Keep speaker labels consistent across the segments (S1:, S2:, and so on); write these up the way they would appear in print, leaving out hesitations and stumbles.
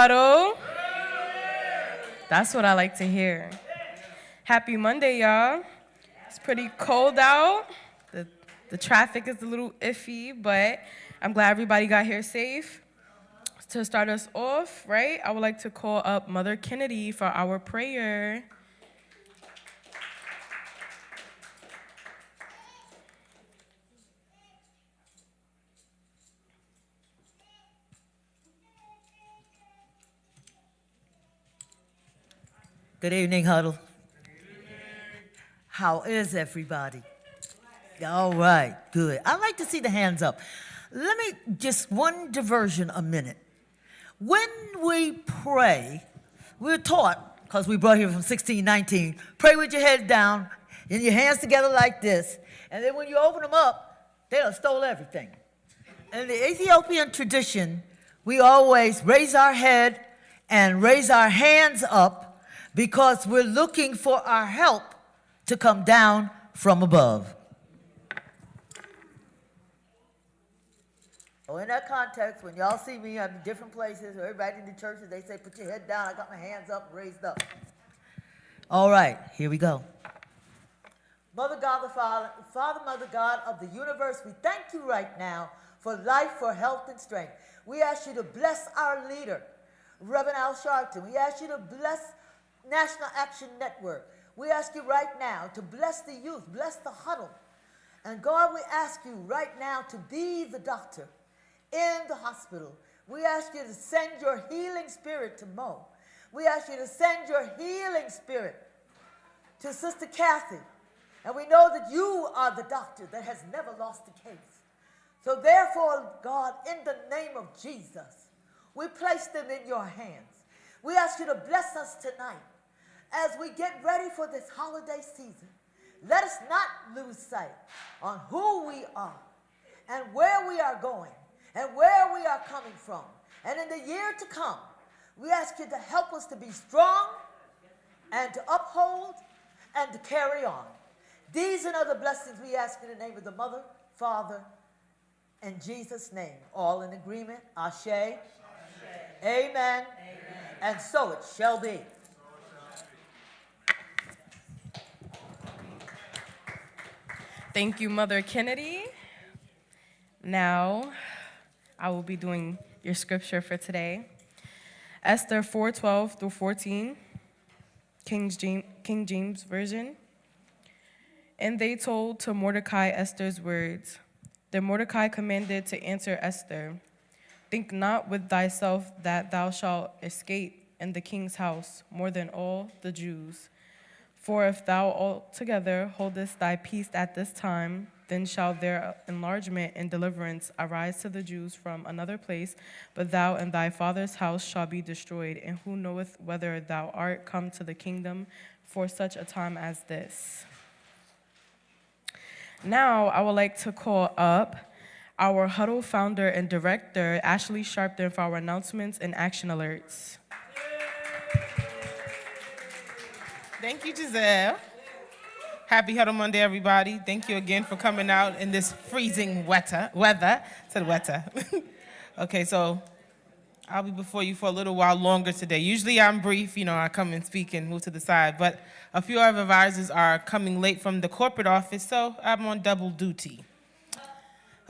S1: Huddle? That's what I like to hear. Happy Monday, y'all. It's pretty cold out. The traffic is a little iffy, but I'm glad everybody got here safe. To start us off, right, I would like to call up Mother Kennedy for our prayer.
S2: Good evening, Huddle. How is everybody? All right, good. I'd like to see the hands up. Let me just one diversion a minute. When we pray, we're taught, because we brought here from 1619, pray with your head down and your hands together like this. And then when you open them up, they done stole everything. In the Ethiopian tradition, we always raise our head and raise our hands up because we're looking for our help to come down from above. So in that context, when y'all see me in different places, or everybody in the churches, they say, put your head down. I got my hands up, raised up. All right, here we go. Mother God, the Father, Mother God of the universe, we thank you right now for life, for health, and strength. We ask you to bless our leader, Reverend Al Sharpton. We ask you to bless National Action Network. We ask you right now to bless the youth, bless the huddle. And God, we ask you right now to be the doctor in the hospital. We ask you to send your healing spirit to Mo. We ask you to send your healing spirit to Sister Kathy. And we know that you are the doctor that has never lost a case. So therefore, God, in the name of Jesus, we place them in your hands. We ask you to bless us tonight as we get ready for this holiday season. Let us not lose sight on who we are and where we are going and where we are coming from. And in the year to come, we ask you to help us to be strong and to uphold and to carry on. These and other blessings we ask in the name of the Mother, Father, in Jesus' name. All in agreement. Ashe. Ashe. Amen. Amen. And so it shall be.
S1: Thank you, Mother Kennedy. Now, I will be doing your scripture for today. Esther 4:12 through 14, King James Version. And they told to Mordecai Esther's words. Then Mordecai commanded to answer Esther, think not with thyself that thou shalt escape in the king's house more than all the Jews. For if thou altogether holdest thy peace at this time, then shall their enlargement and deliverance arise to the Jews from another place, but thou and thy father's house shall be destroyed, and who knoweth whether thou art come to the kingdom for such a time as this. Now, I would like to call up our Huddle founder and director, Ashley Sharpton, for our announcements and action alerts.
S3: Thank you, Giselle. Happy Huddle Monday, everybody. Thank you again for coming out in this freezing weather. Okay, so I'll be before you for a little while longer today. Usually I'm brief, I come and speak and move to the side, but a few of our advisors are coming late from the corporate office, so I'm on double duty.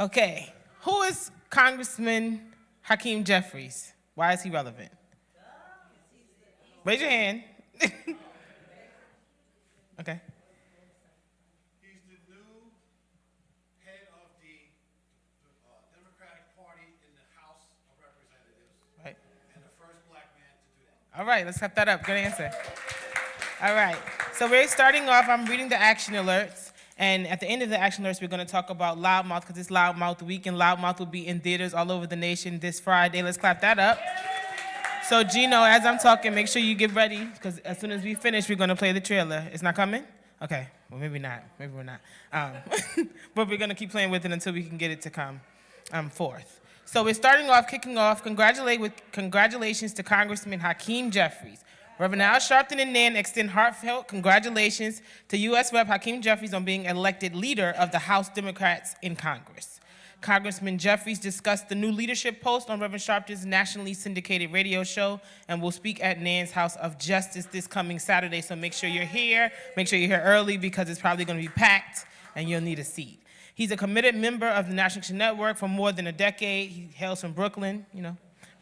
S3: Okay, who is Congressman Hakeem Jeffries? Why is he relevant? Raise your hand. Okay.
S4: He's the new head of the Democratic Party in the House of Representatives.
S3: Right.
S4: And the first black man to do that.
S3: All right, let's clap that up. Good answer. All right, so we're starting off. I'm reading the action alerts. And at the end of the action alerts, we're going to talk about Loudmouth, because it's Loudmouth Week, and Loudmouth will be in theaters all over the nation this Friday. Let's clap that up. So, Gino, as I'm talking, make sure you get ready, because as soon as we finish, we're going to play the trailer. It's not coming? Okay, well, maybe not. Maybe we're not. But we're going to keep playing with it until we can get it to come forth. So we're kicking off, congratulations to Congressman Hakeem Jeffries. Reverend Al Sharpton and Nan extend heartfelt congratulations to U.S. Rep. Hakeem Jeffries on being elected leader of the House Democrats in Congress. Congressman Jeffries discussed the new leadership post on Reverend Sharpton's nationally syndicated radio show and will speak at Nan's House of Justice this coming Saturday. So make sure you're here. Make sure you're here early because it's probably going to be packed and you'll need a seat. He's a committed member of the National Action Network for more than a decade. He hails from Brooklyn,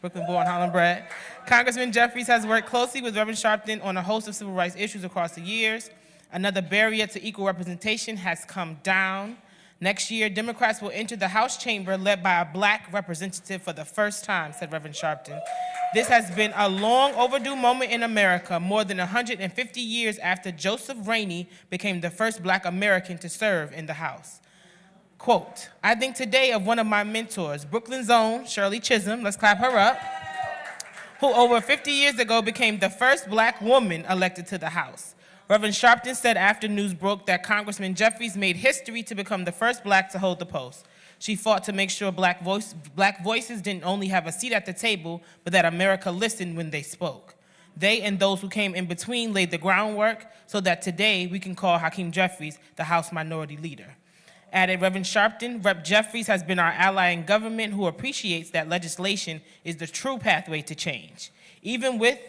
S3: Brooklyn-born, Harlem-bred. Congressman Jeffries has worked closely with Reverend Sharpton on a host of civil rights issues across the years. Another barrier to equal representation has come down. Next year, Democrats will enter the House chamber led by a black representative for the first time, said Reverend Sharpton. This has been a long overdue moment in America, more than 150 years after Joseph Rainey became the first black American to serve in the House. Quote, I think today of one of my mentors, Brooklyn's own Shirley Chisholm, let's clap her up, who over 50 years ago became the first black woman elected to the House. Reverend Sharpton said after news broke that Congressman Jeffries made history to become the first black to hold the post. She fought to make sure black voices didn't only have a seat at the table, but that America listened when they spoke. They and those who came in between laid the groundwork so that today we can call Hakeem Jeffries the House Minority Leader. Added Reverend Sharpton, Rep. Jeffries has been our ally in government who appreciates that legislation is the true pathway to change. Even with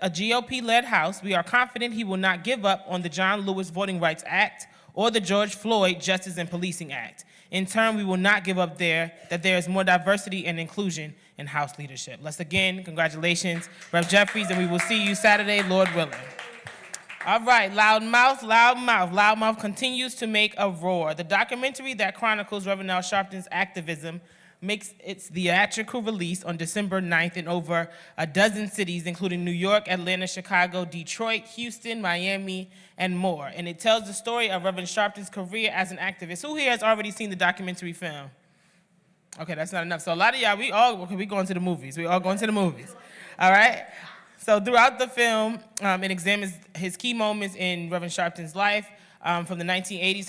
S3: a GOP-led House, we are confident he will not give up on the John Lewis Voting Rights Act or the George Floyd Justice and Policing Act. In turn, we will not give up that there is more diversity and inclusion in House leadership. Let's again, congratulations, Rep. Jeffries, and we will see you Saturday, Lord willing. All right, Loudmouth continues to make a roar. The documentary that chronicles Reverend Al Sharpton's activism makes its theatrical release on December 9th in over a dozen cities, including New York, Atlanta, Chicago, Detroit, Houston, Miami, and more. And it tells the story of Reverend Sharpton's career as an activist. Who here has already seen the documentary film? Okay, that's not enough. So a lot of y'all, we going to the movies. We all going to the movies, all right? So throughout the film, it examines his key moments in Reverend Sharpton's life, from the 1980s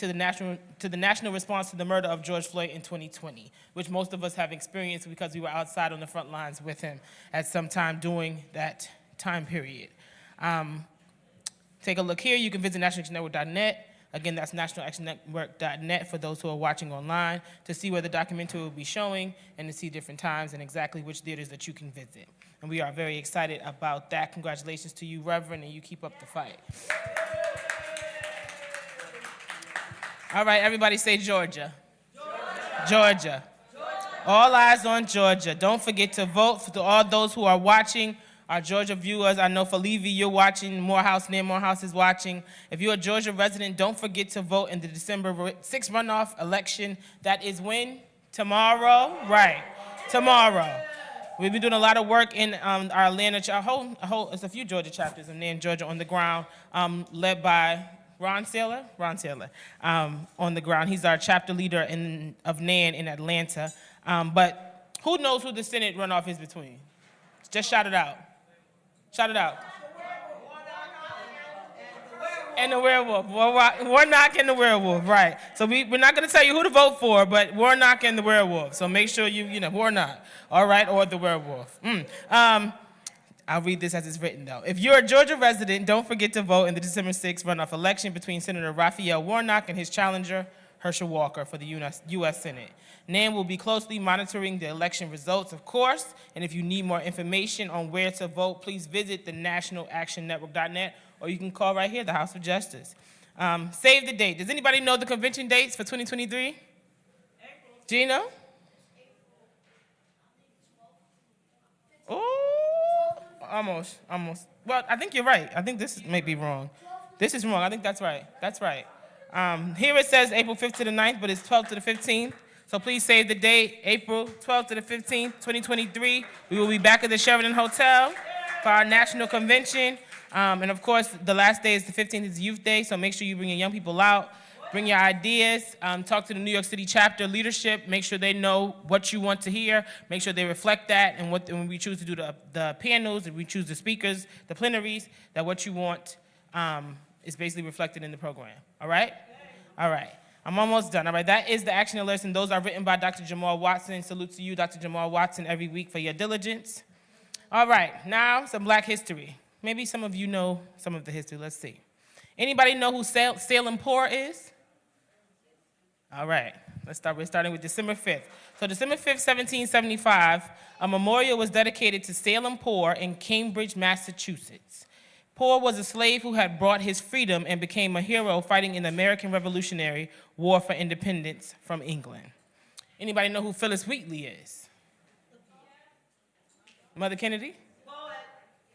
S3: to the national response to the murder of George Floyd in 2020, which most of us have experienced because we were outside on the front lines with him at some time during that time period. Take a look here. You can visit nationalactionnetwork.net. Again, that's nationalactionnetwork.net for those who are watching online to see where the documentary will be showing and to see different times and exactly which theaters that you can visit. And we are very excited about that. Congratulations to you, Reverend, and you keep up the fight. All right, everybody say Georgia. Georgia. All eyes on Georgia. Don't forget to vote. For all those who are watching, our Georgia viewers, I know for Levy, you're watching. Morehouse is watching. If you're a Georgia resident, don't forget to vote in the December 6th runoff election. That is when? Tomorrow? Right, tomorrow. We've been doing a lot of work in our Atlanta, it's a few Georgia chapters in Georgia on the ground, led by Ron Saylor, on the ground. He's our chapter leader of NAN in Atlanta. But who knows who the Senate runoff is between? Just shout it out. Shout it out. And the werewolf. Warnock and the werewolf, right. So we're not going to tell you who to vote for, but Warnock and the werewolf. So make sure Warnock, all right, or the werewolf. I'll read this as it's written, though. If you're a Georgia resident, don't forget to vote in the December 6th runoff election between Senator Raphael Warnock and his challenger, Herschel Walker, for the U.S. Senate. NAN will be closely monitoring the election results, of course, and if you need more information on where to vote, please visit the nationalactionnetwork.net, or you can call right here, the House of Justice. Save the date. Does anybody know the convention dates for 2023? April. Gina? Oh, almost. Well, I think you're right. I think this may be wrong. This is wrong. I think that's right. Here it says April 5th to the 9th, but it's 12th to the 15th. So please save the date, April 12th to the 15th, 2023. We will be back at the Sheraton Hotel for our national convention. And of course, the last day is the 15th, is Youth Day, so make sure you bring your young people out, bring your ideas, talk to the New York City chapter leadership, make sure they know what you want to hear, make sure they reflect that, and when we choose to do the panels, and we choose the speakers, the plenaries, that what you want is basically reflected in the program, all right? All right. I'm almost done. All right, that is the action alerts, and those are written by Dr. Jamal Watson. Salute to you, Dr. Jamal Watson, every week for your diligence. All right, now some Black history. Maybe some of you know some of the history. Let's see. Anybody know who Salem Poor is? All right, We're starting with December 5th. So December 5th, 1775, a memorial was dedicated to Salem Poor in Cambridge, Massachusetts. Poor was a slave who had brought his freedom and became a hero fighting in the American Revolutionary War for independence from England. Anybody know who Phyllis Wheatley is? Mother Kennedy? Poet.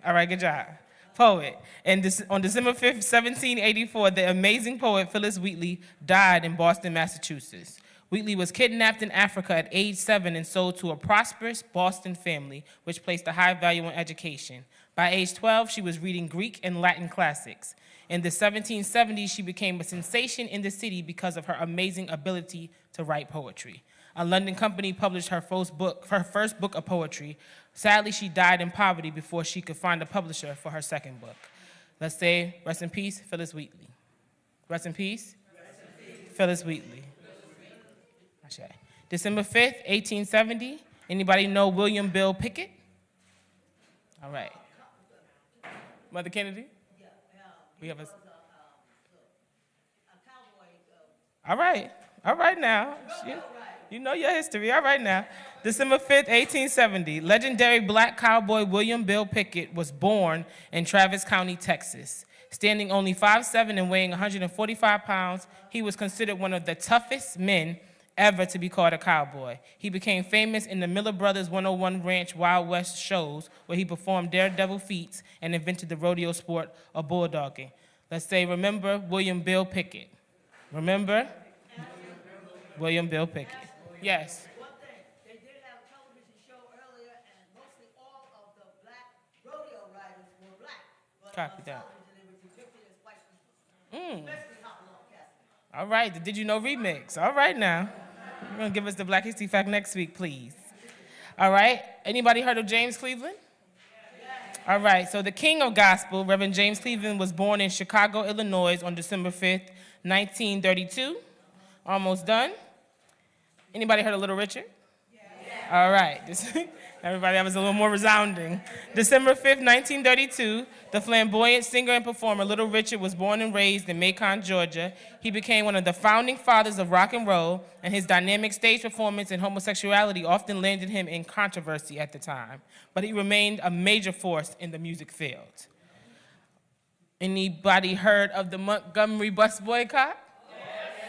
S3: All right, good job. Poet. And on December 5th, 1784, the amazing poet Phyllis Wheatley died in Boston, Massachusetts. Wheatley was kidnapped in Africa at age 7 and sold to a prosperous Boston family, which placed a high value on education. By age 12, she was reading Greek and Latin classics. In the 1770s, she became a sensation in the city because of her amazing ability to write poetry. A London company published her first book of poetry. Sadly, she died in poverty before she could find a publisher for her second book. Let's say, rest in peace, Phyllis Wheatley. Rest in peace? Phyllis Wheatley. December 5th, 1870. Anybody know William Bill Pickett? All right. Mother Kennedy? We have a cowboy. All right now. You know your history. All right now. December 5th, 1870. Legendary black cowboy William Bill Pickett was born in Travis County, Texas. Standing only 5'7" and weighing 145 pounds, he was considered one of the toughest men ever to be called a cowboy. He became famous in the Miller Brothers 101 Ranch Wild West shows, where he performed daredevil feats and invented the rodeo sport of bulldogging. Let's say, remember William Bill Pickett. Remember? William Bill Pickett. Yes.
S2: One thing, they did have a television show earlier, and mostly all of the black rodeo riders were black. But
S3: Copy that.
S2: television, they were depicted as white people. Especially Huddle Monday Dec.
S3: All right, the Did You Know remix. All right now. You're going to give us the Black History Fact next week, please. All right. Anybody heard of James Cleveland? All right. So the king of gospel, Reverend James Cleveland, was born in Chicago, Illinois on December 5th, 1932. Almost done. Anybody heard of Little Richard? All right. Everybody, that was a little more resounding. December 5th, 1932, the flamboyant singer and performer Little Richard was born and raised in Macon, Georgia. He became one of the founding fathers of rock and roll, and his dynamic stage performance and homosexuality often landed him in controversy at the time, but he remained a major force in the music field. Anybody heard of the Montgomery bus boycott?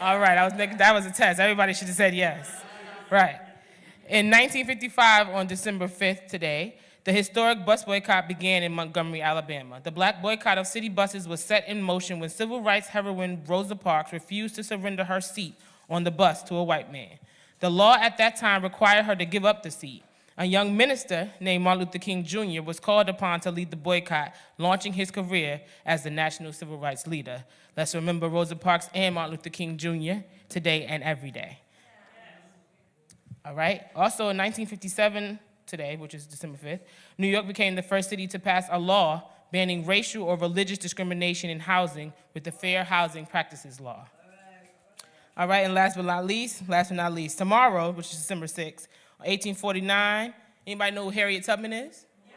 S3: All right, that was a test. Everybody should have said yes. Right. In 1955, on December 5th today, the historic bus boycott began in Montgomery, Alabama. The black boycott of city buses was set in motion when civil rights heroine Rosa Parks refused to surrender her seat on the bus to a white man. The law at that time required her to give up the seat. A young minister named Martin Luther King Jr. was called upon to lead the boycott, launching his career as the national civil rights leader. Let's remember Rosa Parks and Martin Luther King Jr. today and every day. All right. Also in 1957, today, which is December 5th, New York became the first city to pass a law banning racial or religious discrimination in housing with the Fair Housing Practices Law. All right, and last but not least, tomorrow, which is December 6th, 1849, anybody know who Harriet Tubman is? Yes.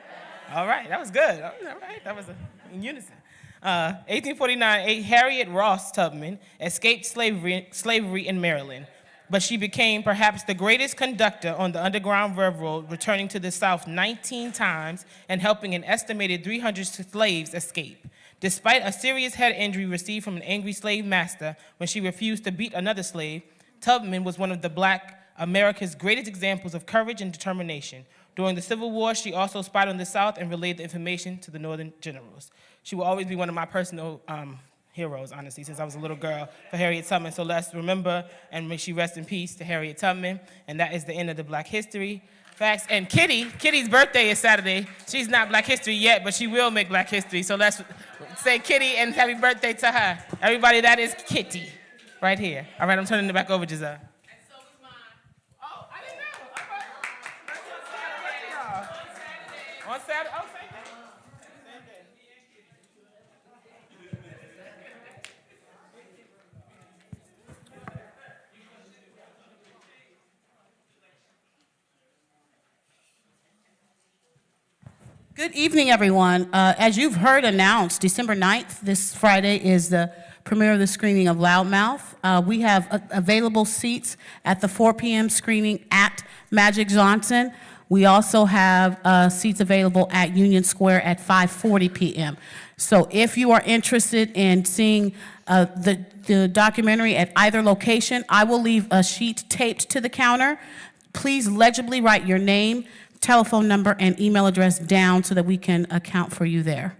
S3: All right, that was good. All right, that was in unison. 1849, Harriet Ross Tubman escaped slavery in Maryland, but she became perhaps the greatest conductor on the Underground Railroad, returning to the South 19 times and helping an estimated 300 slaves escape. Despite a serious head injury received from an angry slave master when she refused to beat another slave, Tubman was one of the black America's greatest examples of courage and determination. During the Civil War, she also spied on the South and relayed the information to the Northern generals. She will always be one of my personal heroes, honestly, since I was a little girl, for Harriet Tubman. So let's remember and may she rest in peace to Harriet Tubman. And that is the end of the Black History Facts. And Kitty's birthday is Saturday. She's not Black History yet, but she will make Black History. So let's say Kitty and happy birthday to her. Everybody, that is Kitty right here. All right, I'm turning it back over, Giselle. On Saturday? Oh, same day.
S5: Good evening, everyone. As you've heard announced, December 9th, this Friday, is the premiere of the screening of Loudmouth. We have available seats at the 4 p.m. screening at Magic Johnson. We also have seats available at Union Square at 5:40 p.m. So if you are interested in seeing the documentary at either location, I will leave a sheet taped to the counter. Please legibly write your name, telephone number, and email address down so that we can account for you there.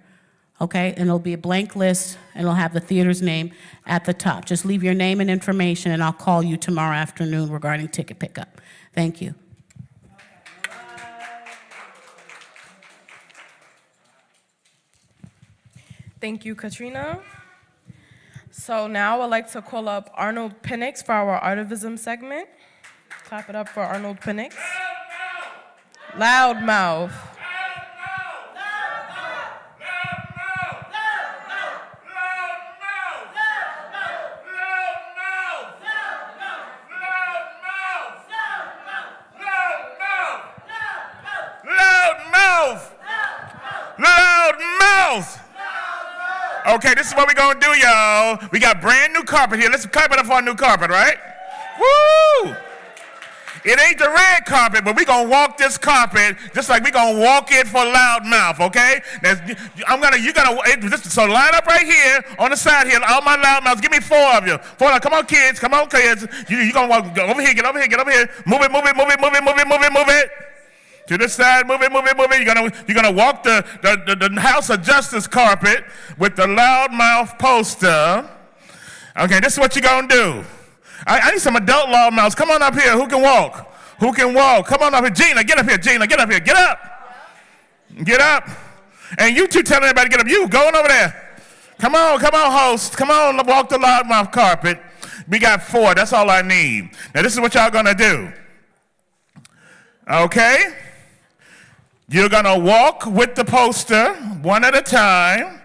S5: Okay? And it'll be a blank list, and it'll have the theater's name at the top. Just leave your name and information, and I'll call you tomorrow afternoon regarding ticket pickup. Thank you.
S1: Thank you, Katrina. So now I'd like to call up Arnold Penix for our Artivism segment. Clap it up for Arnold Penix. Loudmouth.
S6: Okay, this is what we're gonna do, y'all. We got brand new carpet here. Let's clap it up for our new carpet, right? Woo! It ain't the red carpet, but we're gonna walk this carpet just like we're gonna walk it for Loudmouth, okay? So line up right here on the side here, all my Loudmouths. Give me 4 of you. 4, come on, kids. You gonna walk, go over here, get over here. Move it. To the side, move it. You're gonna walk the House of Justice carpet with the Loudmouth poster. Okay, this is what you're gonna do. I need some adult Loudmouths. Come on up here. Who can walk? Come on up here. Gina, get up here. Get up. And you two telling everybody to get up. You going over there. Come on, host. Come on, walk the Loudmouth carpet. We got 4. That's all I need. Now this is what y'all gonna do. Okay? You're going to walk with the poster one at a time.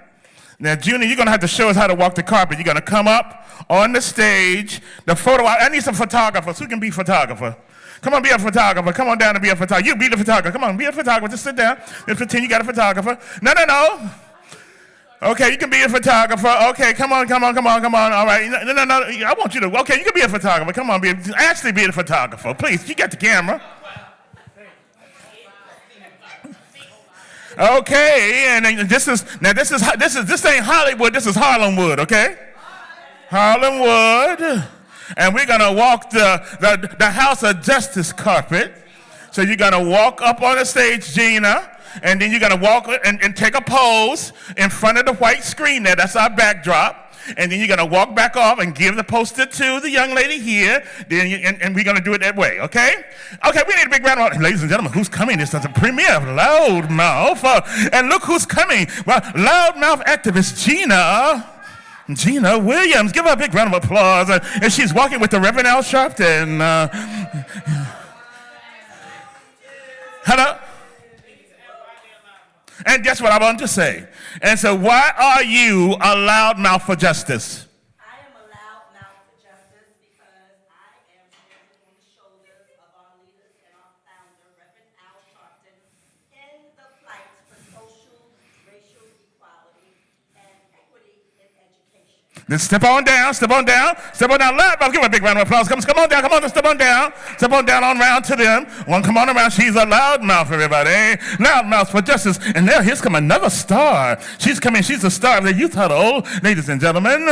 S6: Now, Junior, you're going to have to show us how to walk the carpet. You're going to come up on the stage. I need some photographers. Who can be photographer? Come on, be a photographer. Come on down and be a photographer. You be the photographer. Come on, be a photographer. Just sit down. Just pretend you got a photographer. No. Okay, you can be a photographer. Okay, come on. All right. No. I want you to. Okay, you can be a photographer. Come on, actually be a photographer. Please, you got the camera. Okay, and this ain't Hollywood, this is Harlemwood, okay? Harlemwood. And we're gonna walk the House of Justice carpet. So you're gonna walk up on the stage, Gina, and then you're gonna walk and take a pose in front of the white screen there. That's our backdrop. And then you're going to walk back off and give the poster to the young lady here. And we're going to do it that way, okay? Okay, we need a big round of applause. Ladies and gentlemen, who's coming? This is a premiere of Loudmouth. And look who's coming. Well, Loudmouth activist Gina Williams. Give her a big round of applause. And she's walking with the Reverend Al Sharpton. Hello? And guess what I want to say? And so why are you a Loudmouth for justice?
S7: I am a Loudmouth for justice because I am standing on the shoulders of our leaders and our founder, Reverend Al Sharpton, in the fight for social, racial equality, and equity in education.
S6: Then step on down. Loudmouth, give her a big round of applause. Come on down, step on down on round to them. Come on around, she's a Loudmouth, everybody. Loudmouth for justice. And here's come another star. She's the star of the Youth Huddle, ladies and gentlemen.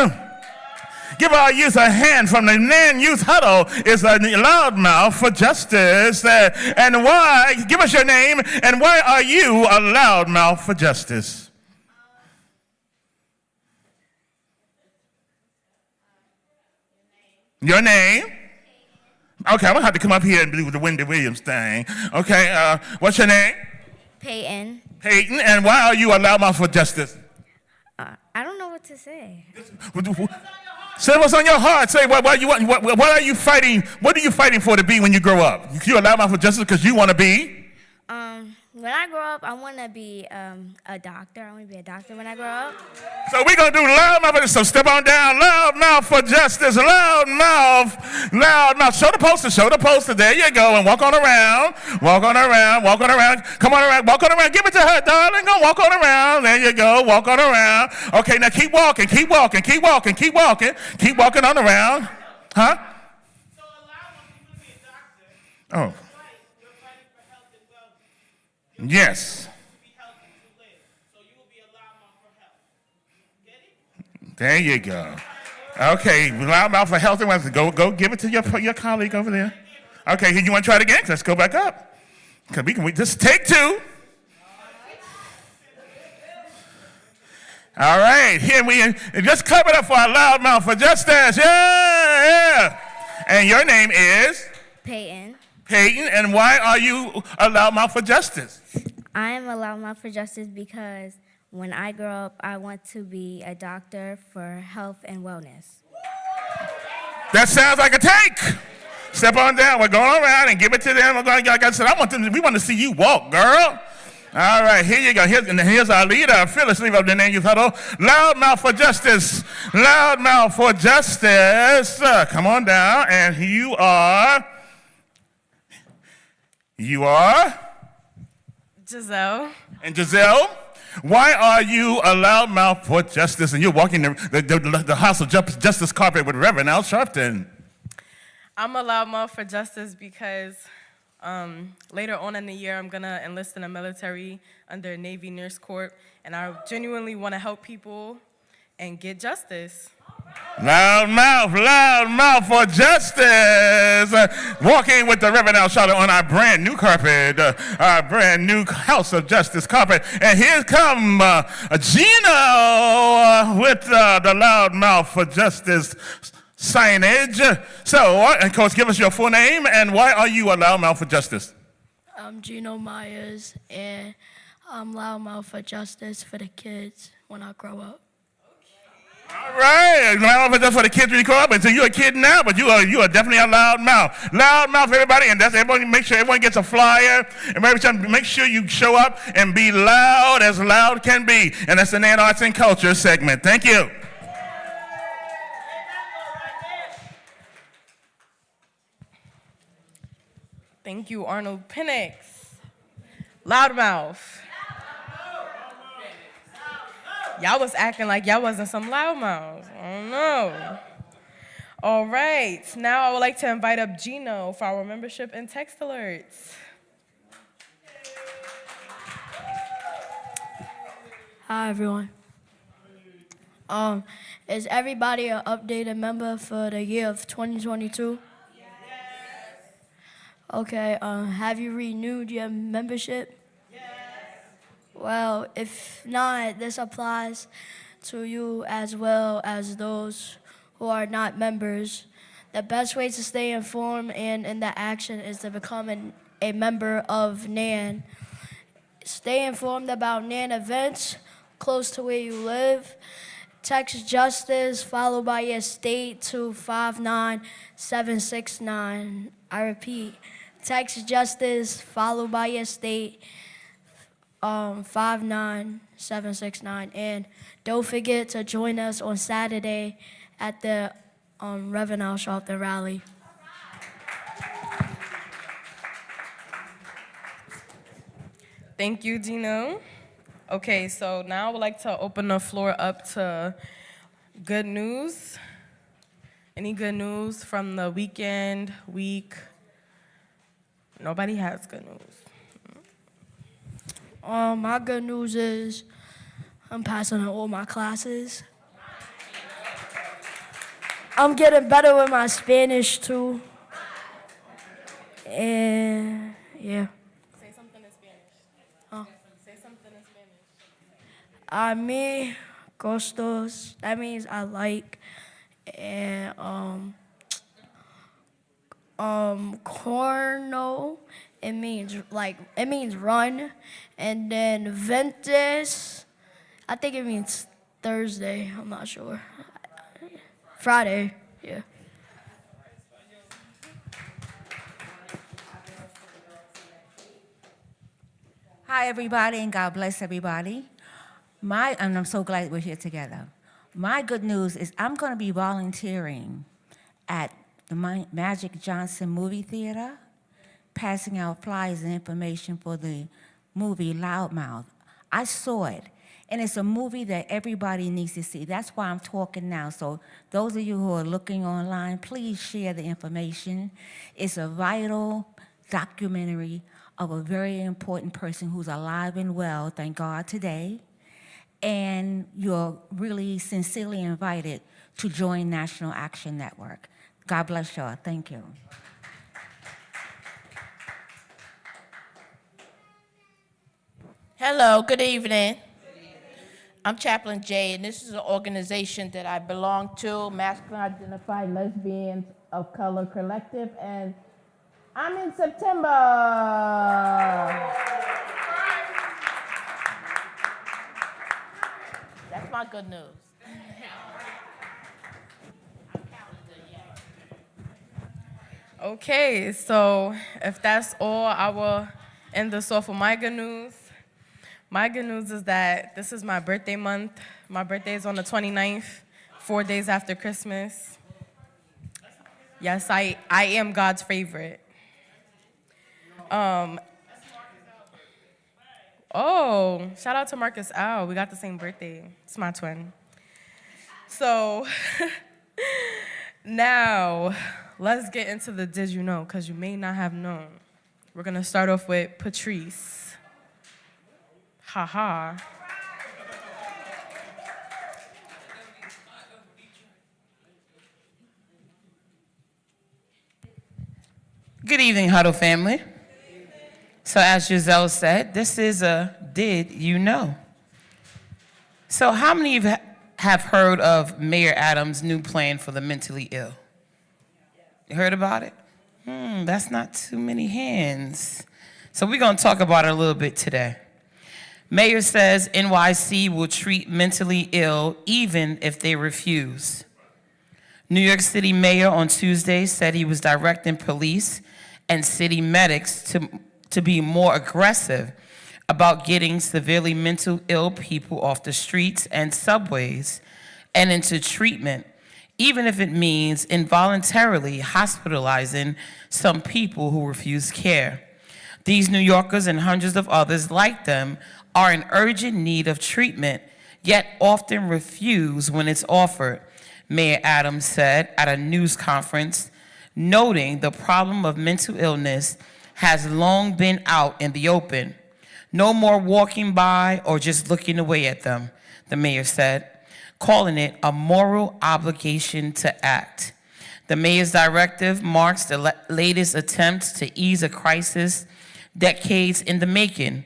S6: Give our youth a hand from the Nan Youth Huddle. Is a Loudmouth for justice. And why, give us your name, and why are you a Loudmouth for justice? Your name? Okay, I'm gonna have to come up here and do the Wendy Williams thing. Okay, what's your name?
S8: Peyton.
S6: Peyton, and why are you a Loudmouth for justice?
S8: I don't know what to say.
S6: Say what's on your heart. Say what are you fighting? What are you fighting for to be when you grow up? You a Loudmouth for justice because you want to be?
S8: When I grow up, I want to be a doctor. I want to be a doctor when I grow up.
S6: So we're going to do loudmouth. So step on down. Loudmouth for justice. Loudmouth. Loudmouth. Show the poster. Show the poster. There you go. And walk on around. Walk on around. Walk on around. Come on around. Walk on around. Give it to her, darling. Go walk on around. There you go. Walk on around. Okay, now keep walking. Keep walking. Keep walking. Keep walking. Keep walking on around. Huh?
S3: So allow people to be a doctor.
S6: Oh,
S3: We're fighting for health and wellness.
S6: yes.
S3: To be healthy to live. So you will be a loudmouth for health. Get it?
S6: There you go. Okay, loudmouth for health and wellness. Go give it to your colleague over there. Okay, you want to try it again? Let's go back up. Cause we just take two. All right, here we just clap it up for our loudmouth for justice. Yeah. And your name is
S8: Peyton.
S6: Peyton. And why are you a loudmouth for justice?
S8: I am a loudmouth for justice because when I grow up, I want to be a doctor for health and wellness.
S6: That sounds like a take. Step on down. We're going around and give it to them. We're going, like I said, we want to see you walk, girl. All right, here you go. Here's our leader, our fearless leader of the Name Youth Huddle. Loudmouth for justice. Loudmouth for justice. Come on down. And you are
S1: Giselle.
S6: And Giselle, why are you a loudmouth for justice and you're walking the House of Justice carpet with Reverend Al Sharpton?
S1: I'm a loudmouth for justice because later on in the year, I'm going to enlist in the military under Navy Nurse Corps, and I genuinely want to help people and get justice.
S6: Loudmouth for justice. Walking with the Reverend Al Sharpton on our brand new carpet, our brand new House of Justice carpet. And here come Gino with the loudmouth for justice signage. So, and coach, give us your full name and why are you a loudmouth for justice?
S9: I'm Gino Myers, and I'm loudmouth for justice for the kids when I grow up.
S6: All right, loudmouth for justice for the kids when you grow up. And so you're a kid now, but you are definitely a loudmouth. Loudmouth, everybody, and that's everybody. Make sure everyone gets a flyer, and make sure you show up and be loud as loud can be. And that's the Nan Arts and Culture segment. Thank you.
S1: Thank you, Arnold Penix. Loudmouth. Y'all was acting like y'all wasn't some loudmouths. I don't know. All right, now I would like to invite up Gino for our membership and text alerts.
S9: Hi, everyone. Is everybody an updated member for the year of 2022? Okay, have you renewed your membership? Yes. Well, if not, this applies to you as well as those who are not members. The best way to stay informed and in the action is to become a member of NAN. Stay informed about NAN events close to where you live. Text justice followed by your state to 59769. I repeat, text justice followed by your state 59769. And don't forget to join us on Saturday at the Reverend Al Sharpton rally.
S1: Thank you, Gino. Okay, so now I would like to open the floor up to good news. Any good news from the weekend, week? Nobody has good news.
S9: My good news is I'm passing all my classes. I'm getting better with my Spanish too. And yeah.
S1: Say something in Spanish.
S9: Huh?
S1: Say something in Spanish.
S9: A mí gustos, that means I like. And corno, it means run. And then ventas, I think it means Thursday, I'm not sure. Friday, yeah.
S10: Hi, everybody, and God bless everybody. And I'm so glad we're here together. My good news is I'm going to be volunteering at the Magic Johnson Movie Theater, passing out flyers and information for the movie Loudmouth. I saw it, and it's a movie that everybody needs to see. That's why I'm talking now. So those of you who are looking online, please share the information. It's a vital documentary of a very important person who's alive and well, thank God, today. And you're really sincerely invited to join National Action Network. God bless y'all. Thank you.
S11: Hello, good evening. I'm Chaplain Jay, and this is an organization that I belong to, Masculine Identified Lesbians of Color Collective, and I'm in September. That's my good news.
S1: Okay, so if that's all, I will end this off with my good news. My good news is that this is my birthday month. My birthday is on the 29th, 4 days after Christmas. Yes, I am God's favorite. Oh, shout out to Marcus Al. We got the same birthday. It's my twin. So now let's get into the did you know, because you may not have known. We're going to start off with Patrice. Ha ha.
S12: Good evening, Huddle family. So as Giselle said, this is a Did You Know? So how many of you have heard of Mayor Adams' new plan for the mentally ill? You heard about it? That's not too many hands. So we're going to talk about it a little bit today. Mayor says NYC will treat mentally ill even if they refuse. New York City Mayor on Tuesday said he was directing police and city medics to be more aggressive about getting severely mental ill people off the streets and subways and into treatment, even if it means involuntarily hospitalizing some people who refuse care. These New Yorkers and hundreds of others like them are in urgent need of treatment, yet often refuse when it's offered, Mayor Adams said at a news conference, noting the problem of mental illness has long been out in the open. No more walking by or just looking away at them, the mayor said, calling it a moral obligation to act. The mayor's directive marks the latest attempt to ease a crisis decades in the making.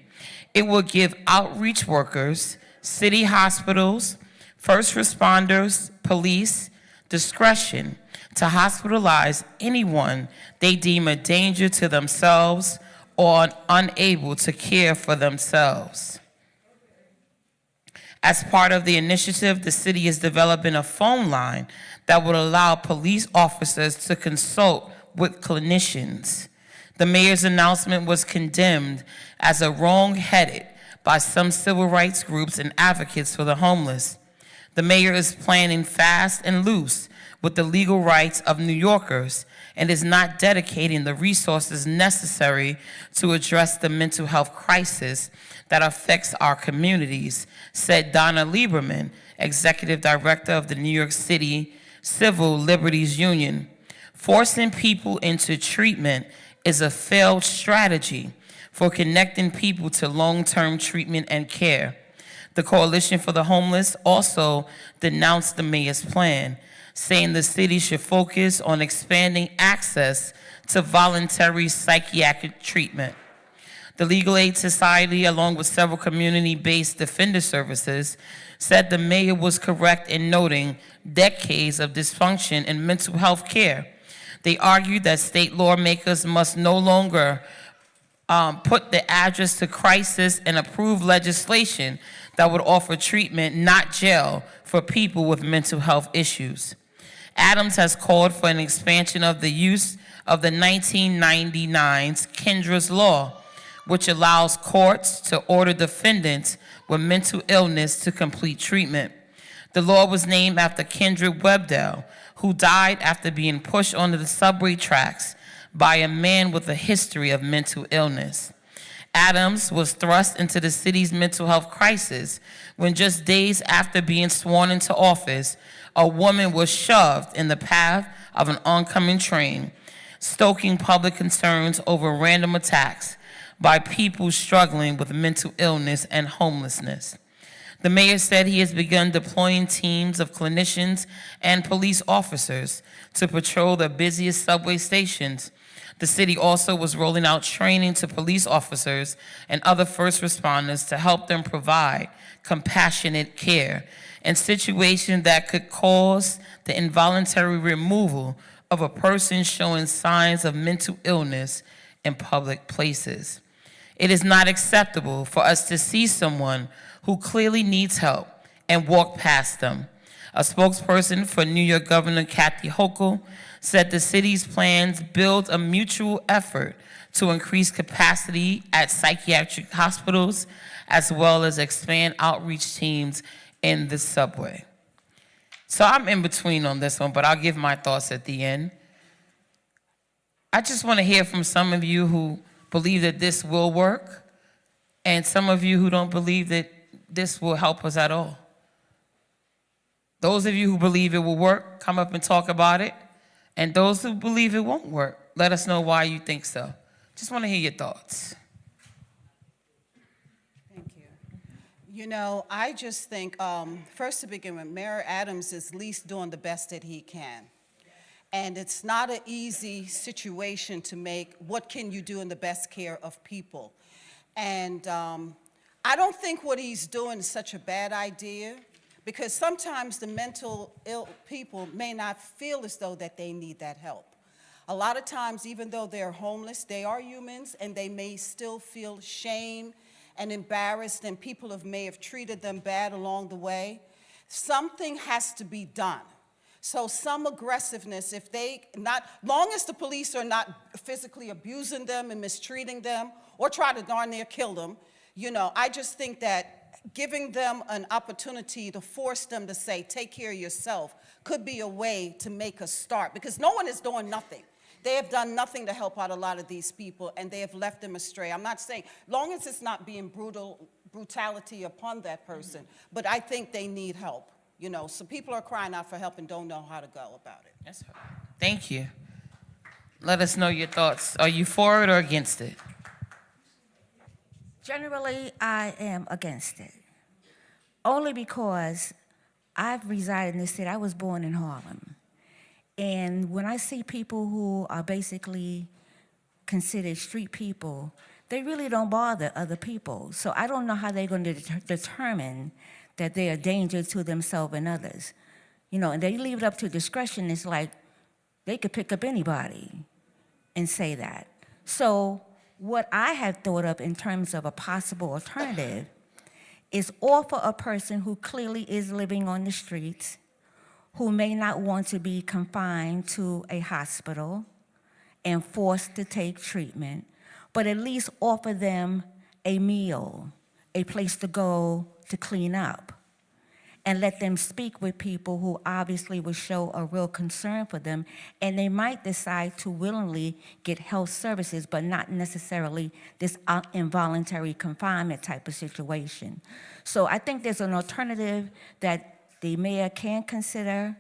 S12: It will give outreach workers, city hospitals, first responders, police, discretion to hospitalize anyone they deem a danger to themselves or unable to care for themselves. As part of the initiative, the city is developing a phone line that would allow police officers to consult with clinicians. The mayor's announcement was condemned as a wrong-headed by some civil rights groups and advocates for the homeless. The mayor is playing fast and loose with the legal rights of New Yorkers and is not dedicating the resources necessary to address the mental health crisis that affects our communities, said Donna Lieberman, executive director of the New York City Civil Liberties Union. Forcing people into treatment is a failed strategy for connecting people to long-term treatment and care. The Coalition for the Homeless also denounced the mayor's plan, saying the city should focus on expanding access to voluntary psychiatric treatment. The Legal Aid Society, along with several community-based defender services, said the mayor was correct in noting decades of dysfunction in mental health care. They argued that state lawmakers must no longer put the address to crisis and approve legislation that would offer treatment, not jail, for people with mental health issues. Adams has called for an expansion of the use of the 1999's Kendra's Law, which allows courts to order defendants with mental illness to complete treatment. The law was named after Kendrick Webdell, who died after being pushed onto the subway tracks by a man with a history of mental illness. Adams was thrust into the city's mental health crisis when just days after being sworn into office, a woman was shoved in the path of an oncoming train, stoking public concerns over random attacks by people struggling with mental illness and homelessness. The mayor said he has begun deploying teams of clinicians and police officers to patrol the busiest subway stations. The city also was rolling out training to police officers and other first responders to help them provide compassionate care in situations that could cause the involuntary removal of a person showing signs of mental illness in public places. It is not acceptable for us to see someone who clearly needs help and walk past them. A spokesperson for New York Governor Kathy Hochul said the city's plans build a mutual effort to increase capacity at psychiatric hospitals, as well as expand outreach teams in the subway. So I'm in between on this one, but I'll give my thoughts at the end. I just want to hear from some of you who believe that this will work, and some of you who don't believe that this will help us at all. Those of you who believe it will work, come up and talk about it. And those who believe it won't work, let us know why you think so. Just want to hear your thoughts.
S13: Thank you. You know, I just think, first to begin with, Mayor Adams is at least doing the best that he can. And it's not an easy situation to make, what can you do in the best care of people? And I don't think what he's doing is such a bad idea, because sometimes the mental ill people may not feel as though that they need that help. A lot of times, even though they're homeless, they are humans, and they may still feel shame and embarrassed, and people may have treated them bad along the way. Something has to be done. So some aggressiveness, if they not, long as the police are not physically abusing them and mistreating them, or try to darn near kill them, you know, I just think that giving them an opportunity to force them to say, take care of yourself, could be a way to make a start, because no one is doing nothing. They have done nothing to help out a lot of these people, and they have left them astray. I'm not saying, long as it's not being brutality upon that person, but I think they need help. You know, so people are crying out for help and don't know how to go about it.
S12: That's right. Thank you. Let us know your thoughts. Are you for it or against it?
S10: Generally, I am against it. Only because I've resided in this city. I was born in Harlem. And when I see people who are basically considered street people, they really don't bother other people. So I don't know how they're going to determine that they are a danger to themselves and others. You know, and they leave it up to discretion. It's like they could pick up anybody and say that. So what I had thought of in terms of a possible alternative is offer a person who clearly is living on the streets, who may not want to be confined to a hospital and forced to take treatment, but at least offer them a meal, a place to go to clean up, and let them speak with people who obviously will show a real concern for them, and they might decide to willingly get health services, but not necessarily this involuntary confinement type of situation. So I think there's an alternative that the mayor can consider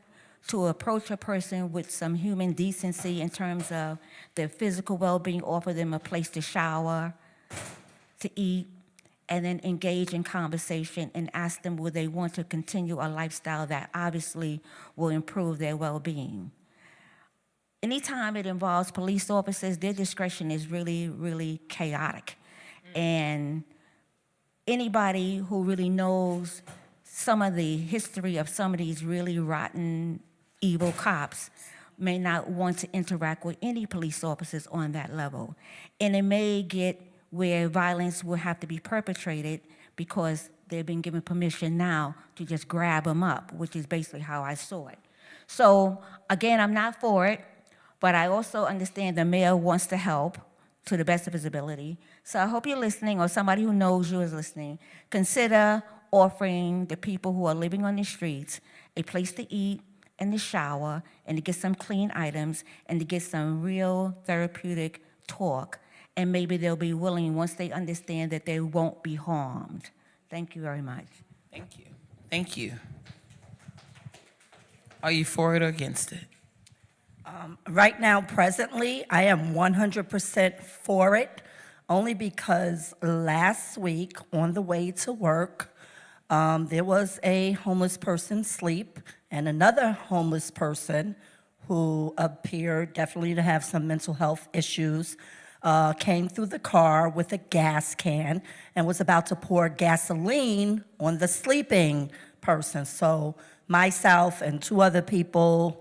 S10: to approach a person with some human decency in terms of their physical well-being, offer them a place to shower, to eat, and then engage in conversation and ask them would they want to continue a lifestyle that obviously will improve their well-being. Anytime it involves police officers, their discretion is really, really chaotic. And anybody who really knows some of the history of some of these really rotten, evil cops may not want to interact with any police officers on that level. And it may get where violence will have to be perpetrated because they've been given permission now to just grab them up, which is basically how I saw it. So again, I'm not for it, but I also understand the mayor wants to help. to the best of his ability. So I hope you're listening, or somebody who knows you is listening. Consider offering the people who are living on the streets a place to eat and to shower and to get some clean items and to get some real therapeutic talk. And maybe they'll be willing once they understand that they won't be harmed. Thank you very much.
S12: Thank you. Thank you. Are you for it or against it?
S14: Right now, presently, I am 100% for it, only because last week on the way to work, there was a homeless person asleep, and another homeless person who appeared definitely to have some mental health issues came through the car with a gas can and was about to pour gasoline on the sleeping person. So myself and two other people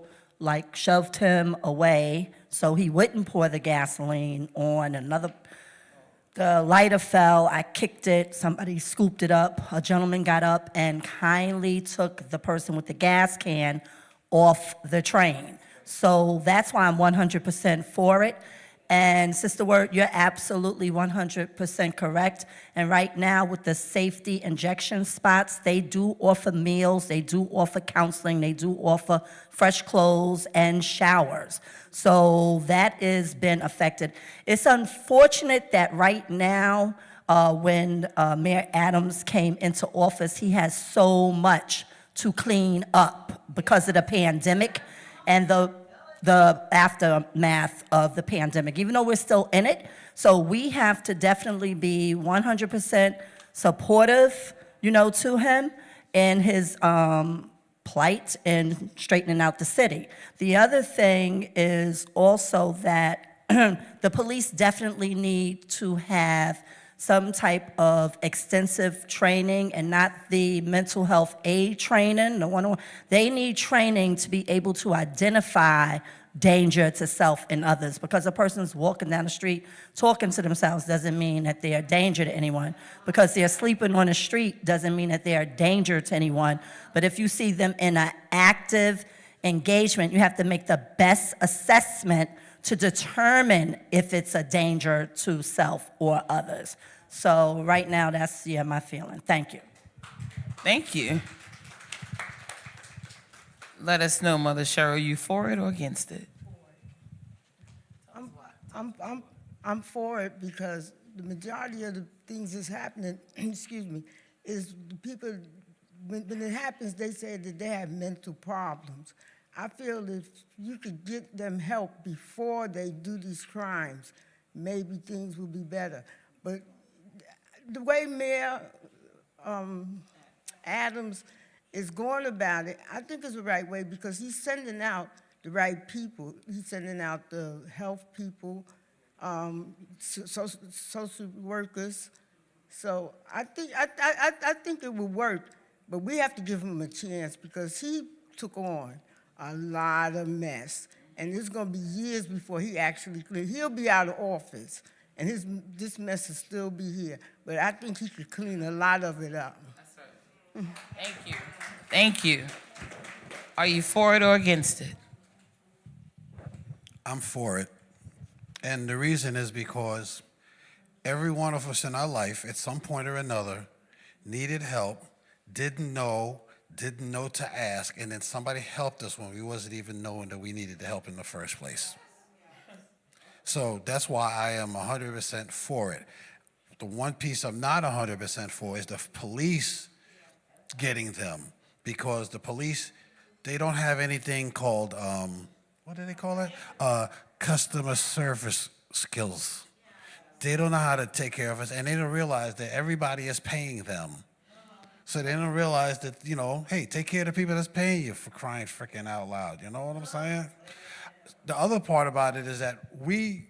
S14: shoved him away so he wouldn't pour the gasoline on. The lighter fell, I kicked it, somebody scooped it up, a gentleman got up and kindly took the person with the gas can off the train. So that's why I'm 100% for it. And Sister Word, you're absolutely 100% correct. And right now with the safety injection spots, they do offer meals, they do offer counseling, they do offer fresh clothes and showers. So that has been affected. It's unfortunate that right now, when Mayor Adams came into office, he has so much to clean up because of the pandemic and the aftermath of the pandemic, even though we're still in it. So we have to definitely be 100% supportive, to him in his plight and straightening out the city. The other thing is also that the police definitely need to have some type of extensive training and not the mental health aid training. They need training to be able to identify danger to self and others, because a person's walking down the street talking to themselves doesn't mean that they are a danger to anyone. Because they're sleeping on the street doesn't mean that they are a danger to anyone. But if you see them in an active engagement, you have to make the best assessment to determine if it's a danger to self or others. So right now, that's my feeling. Thank you.
S12: Thank you. Let us know, Mother Cheryl, you for it or against it?
S15: I'm for it because the majority of the things that's happening, excuse me, is the people, when it happens, they say that they have mental problems. I feel if you could get them help before they do these crimes, maybe things will be better. But the way Mayor Adams is going about it, I think is the right way, because he's sending out the right people. He's sending out the health people, social workers. So I think it will work, but we have to give him a chance, because he took on a lot of mess, and it's going to be years before he actually clean. He'll be out of office, and this mess will still be here. But I think he could clean a lot of it up.
S12: That's right. Thank you. Thank you. Are you for it or against it?
S4: I'm for it. And the reason is because every one of us in our life, at some point or another, needed help, didn't know to ask, and then somebody helped us when we wasn't even knowing that we needed the help in the first place. So that's why I am 100% for it. The one piece I'm not 100% for is the police getting them, because the police, they don't have anything called, what do they call it? Customer service skills. They don't know how to take care of us, and they don't realize that everybody is paying them. So they don't realize that, hey, take care of the people that's paying you, for crying freaking out loud. You know what I'm saying? The other part about it is that we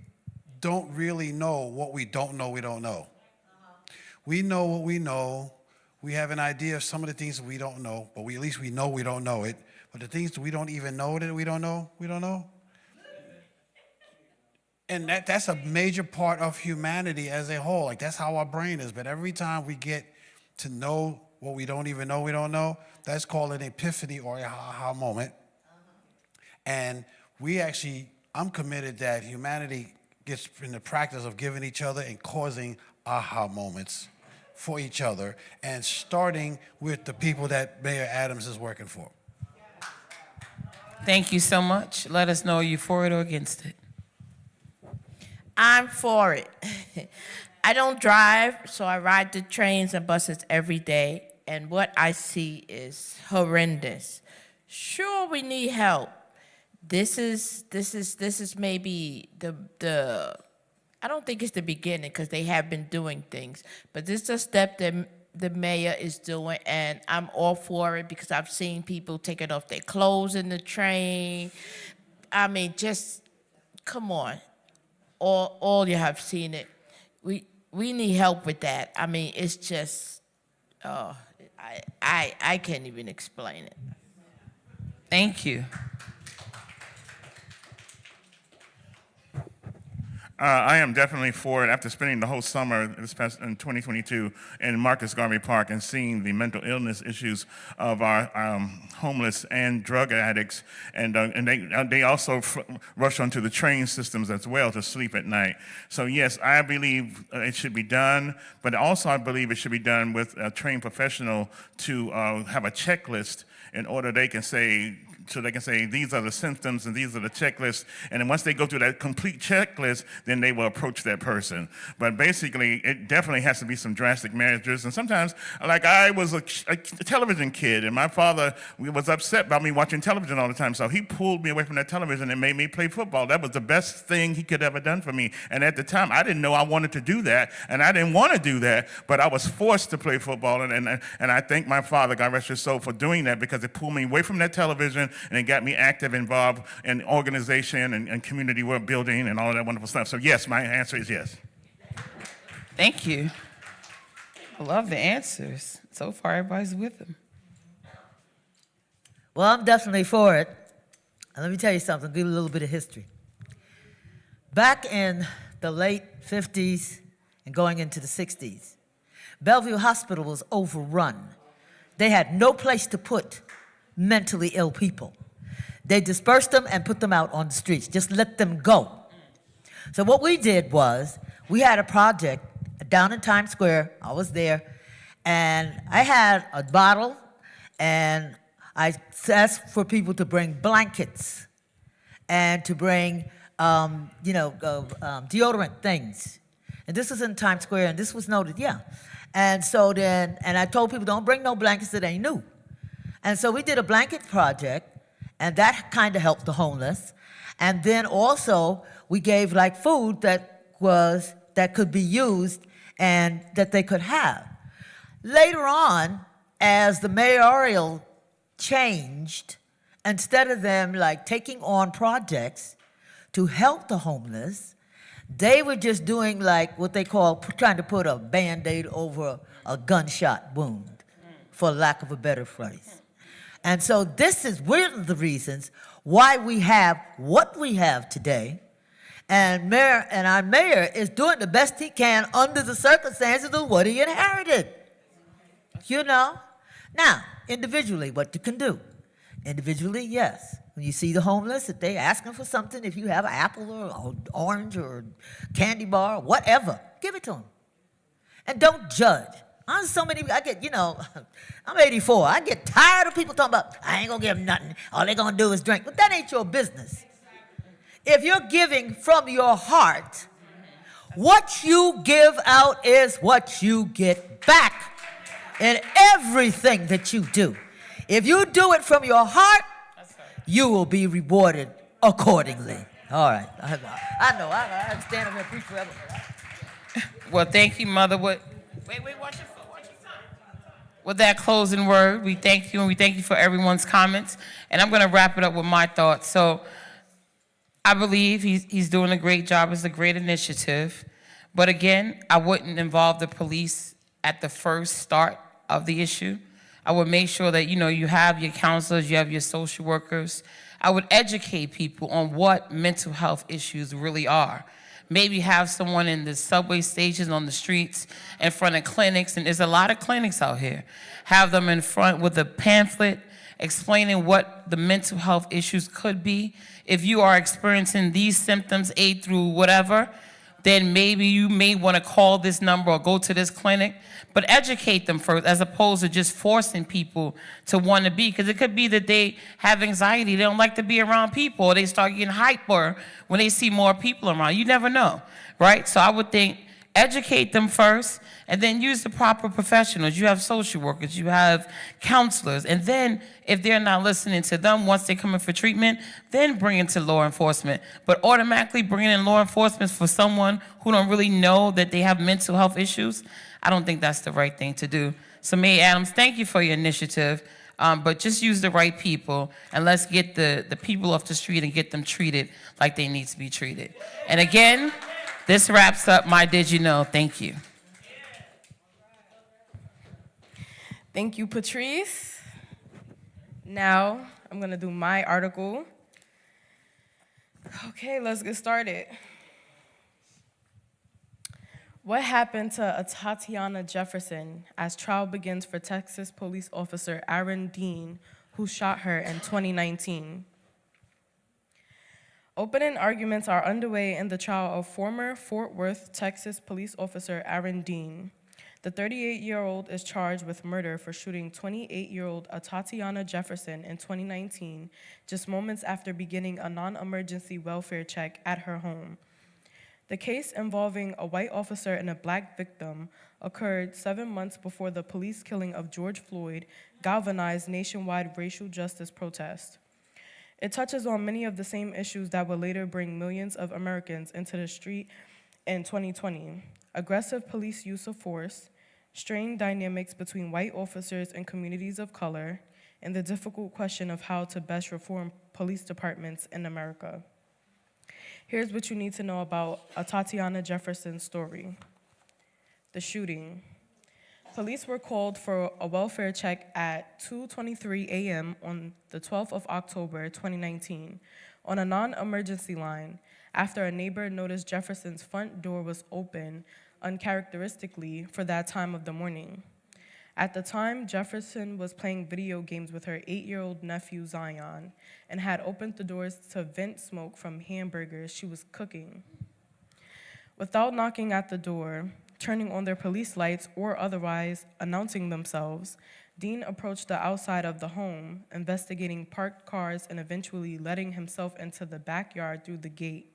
S4: don't really know what we don't know we don't know. We know what we know. We have an idea of some of the things that we don't know, but at least we know we don't know it. But the things that we don't even know that we don't know, we don't know. And that's a major part of humanity as a whole. Like, that's how our brain is. But every time we get to know what we don't even know we don't know, that's called an epiphany or a aha moment. And I'm committed that humanity gets in the practice of giving each other and causing aha moments for each other, and starting with the people that Mayor Adams is working for.
S12: Thank you so much. Let us know, are you for it or against it?
S11: I'm for it. I don't drive, so I ride the trains and buses every day, and what I see is horrendous. Sure, we need help. This is maybe the I don't think it's the beginning, because they have been doing things, but this is a step that the mayor is doing, and I'm all for it because I've seen people taking off their clothes in the train. I mean, just come on. All you have seen it. We need help with that. I mean, it's just, I can't even explain it.
S12: Thank you.
S6: I am definitely for it. After spending the whole summer this past in 2022 in Marcus Garvey Park and seeing the mental illness issues of our homeless and drug addicts, and they also rush onto the train systems as well to sleep at night. So yes, I believe it should be done, but also I believe it should be done with a trained professional to have a checklist in order they can say these are the symptoms and these are the checklists, and then once they go through that complete checklist, then they will approach that person. But basically, it definitely has to be some drastic measures. And sometimes, like I was a television kid, and my father was upset about me watching television all the time, so he pulled me away from that television and made me play football. That was the best thing he could ever done for me. And at the time, I didn't know I wanted to do that, and I didn't want to do that, but I was forced to play football, and I thank my father, God rest his soul, for doing that, because it pulled me away from that television and it got me active, involved in organization and community work building and all of that wonderful stuff. So yes, my answer is yes.
S12: Thank you. I love the answers. So far, everybody's with them.
S2: Well, I'm definitely for it. And let me tell you something, give you a little bit of history. Back in the late 50s and going into the 60s, Bellevue Hospital was overrun. They had no place to put mentally ill people. They dispersed them and put them out on the streets, just let them go. So what we did was, we had a project down in Times Square, I was there, and I had a bottle, and I asked for people to bring blankets and to bring, deodorant things. And this was in Times Square, and this was noted, yeah. And so then, and I told people, don't bring no blankets that ain't new. And so we did a blanket project, and that kind of helped the homeless. And then also, we gave like food that could be used and that they could have. Later on, as the mayoral changed, instead of them like taking on projects to help the homeless, they were just doing like what they call trying to put a Band-Aid over a gunshot wound, for lack of a better phrase. And so this is one of the reasons why we have what we have today. And our mayor is doing the best he can under the circumstances of what he inherited. You know? Now, individually, what you can do. Individually, yes. When you see the homeless, if they're asking for something, if you have an apple or orange or candy bar, whatever, give it to them. And don't judge. I'm 84. I get tired of people talking about, I ain't gonna give them nothing. All they're gonna do is drink. But that ain't your business. If you're giving from your heart, what you give out is what you get back in everything that you do. If you do it from your heart, you will be rewarded accordingly. All right. I know. I can stand up here and preach forever.
S12: Well, thank you, Mother. Wait, watch your time. With that closing word, we thank you, and we thank you for everyone's comments. And I'm going to wrap it up with my thoughts. So I believe he's doing a great job. It's a great initiative. But again, I wouldn't involve the police at the first start of the issue. I would make sure that, you have your counselors, you have your social workers. I would educate people on what mental health issues really are. Maybe have someone in the subway stations, on the streets, in front of clinics, and there's a lot of clinics out here. Have them in front with a pamphlet explaining what the mental health issues could be. If you are experiencing these symptoms, A through whatever, then maybe you may want to call this number or go to this clinic, but educate them first as opposed to just forcing people to want to be, because it could be that they have anxiety, they don't like to be around people, or they start getting hyper when they see more people around. You never know, right? So I would think educate them first, and then use the proper professionals. You have social workers, you have counselors, and then if they're not listening to them once they come in for treatment, then bring it to law enforcement. But automatically bringing in law enforcement for someone who don't really know that they have mental health issues, I don't think that's the right thing to do. So Mayor Adams, thank you for your initiative, but just use the right people, and let's get the people off the street and get them treated like they need to be treated. And again, this wraps up my Did You Know? Thank you.
S1: Thank you, Patrice. Now, I'm gonna do my article. Okay, let's get started. What happened to Tatiana Jefferson as trial begins for Texas police officer Aaron Dean, who shot her in 2019? Opening arguments are underway in the trial of former Fort Worth, Texas police officer Aaron Dean. The 38-year-old is charged with murder for shooting 28-year-old Tatiana Jefferson in 2019, just moments after beginning a non-emergency welfare check at her home. The case involving a white officer and a black victim occurred 7 months before the police killing of George Floyd galvanized nationwide racial justice protests. It touches on many of the same issues that would later bring millions of Americans into the street in 2020. Aggressive police use of force, strained dynamics between white officers and communities of color, and the difficult question of how to best reform police departments in America. Here's what you need to know about Tatiana Jefferson's story. The shooting. Police were called for a welfare check at 2:23 a.m. on the 12th of October, 2019, on a non-emergency line after a neighbor noticed Jefferson's front door was open uncharacteristically for that time of the morning. At the time, Jefferson was playing video games with her 8-year-old nephew, Zion, and had opened the doors to vent smoke from hamburgers she was cooking. Without knocking at the door, turning on their police lights, or otherwise announcing themselves, Dean approached the outside of the home, investigating parked cars and eventually letting himself into the backyard through the gate.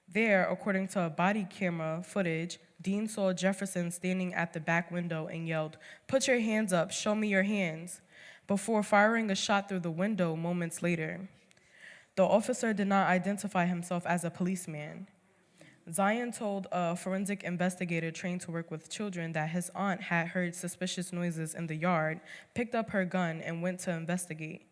S1: There, according to body camera footage, Dean saw Jefferson standing at the back window and yelled, "Put your hands up, show me your hands," before firing a shot through the window moments later. The officer did not identify himself as a policeman. Zion told a forensic investigator trained to work with children that his aunt had heard suspicious noises in the yard, picked up her gun, and went to investigate.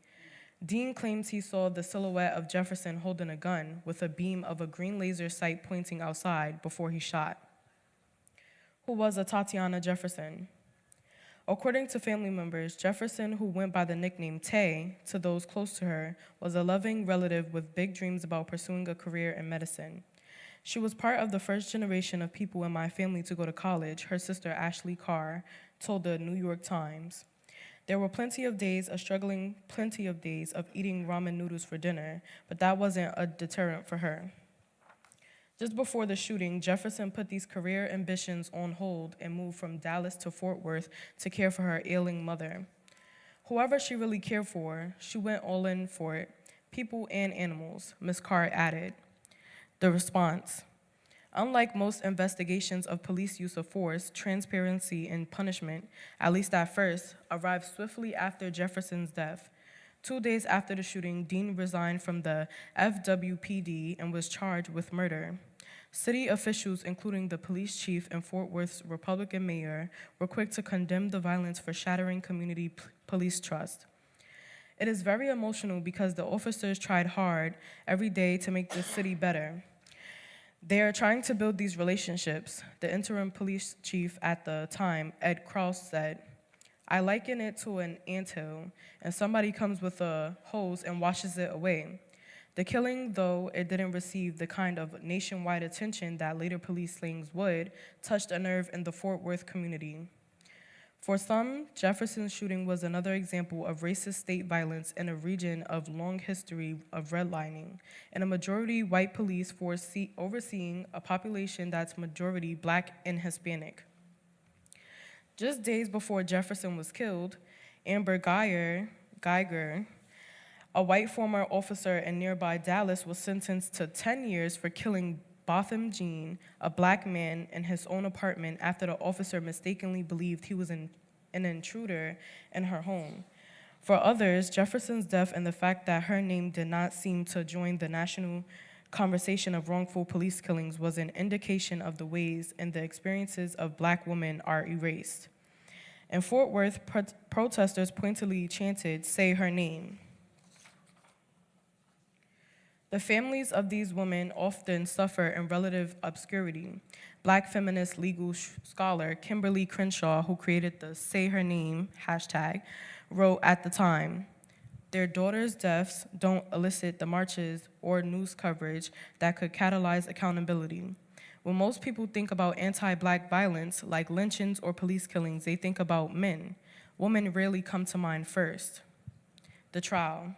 S1: Dean claims he saw the silhouette of Jefferson holding a gun with a beam of a green laser sight pointing outside before he shot. Who was Tatiana Jefferson? According to family members, Jefferson, who went by the nickname Tay to those close to her, was a loving relative with big dreams about pursuing a career in medicine. She was part of the first generation of people in my family to go to college, her sister Ashley Carr told the New York Times. There were plenty of days of eating ramen noodles for dinner, but that wasn't a deterrent for her. Just before the shooting, Jefferson put these career ambitions on hold and moved from Dallas to Fort Worth to care for her ailing mother. Whoever she really cared for, she went all in for it, people and animals, Ms. Carr added. The response. Unlike most investigations of police use of force, transparency and punishment, at least at first, arrived swiftly after Jefferson's death. 2 days after the shooting, Dean resigned from the FWPD and was charged with murder. City officials, including the police chief and Fort Worth's Republican mayor, were quick to condemn the violence for shattering community police trust. It is very emotional because the officers tried hard every day to make the city better. They are trying to build these relationships, the interim police chief at the time, Ed Kraus, said. I liken it to an anthill, and somebody comes with a hose and washes it away. The killing, though it didn't receive the kind of nationwide attention that later police slayings would, touched a nerve in the Fort Worth community. For some, Jefferson's shooting was another example of racist state violence in a region of long history of redlining, and a majority white police force overseeing a population that's majority black and Hispanic. Just days before Jefferson was killed, Amber Geiger, a white former officer in nearby Dallas, was sentenced to 10 years for killing Botham Jean, a black man, in his own apartment after the officer mistakenly believed he was an intruder in her home. For others, Jefferson's death and the fact that her name did not seem to join the national conversation of wrongful police killings was an indication of the ways and the experiences of black women are erased. In Fort Worth, protesters pointedly chanted, "Say her name." The families of these women often suffer in relative obscurity. Black feminist legal scholar Kimberly Crenshaw, who created the Say Her Name hashtag, wrote at the time, "Their daughters' deaths don't elicit the marches or news coverage that could catalyze accountability. When most people think about anti-black violence, like lynchings or police killings, they think about men. Women rarely come to mind first." The trial.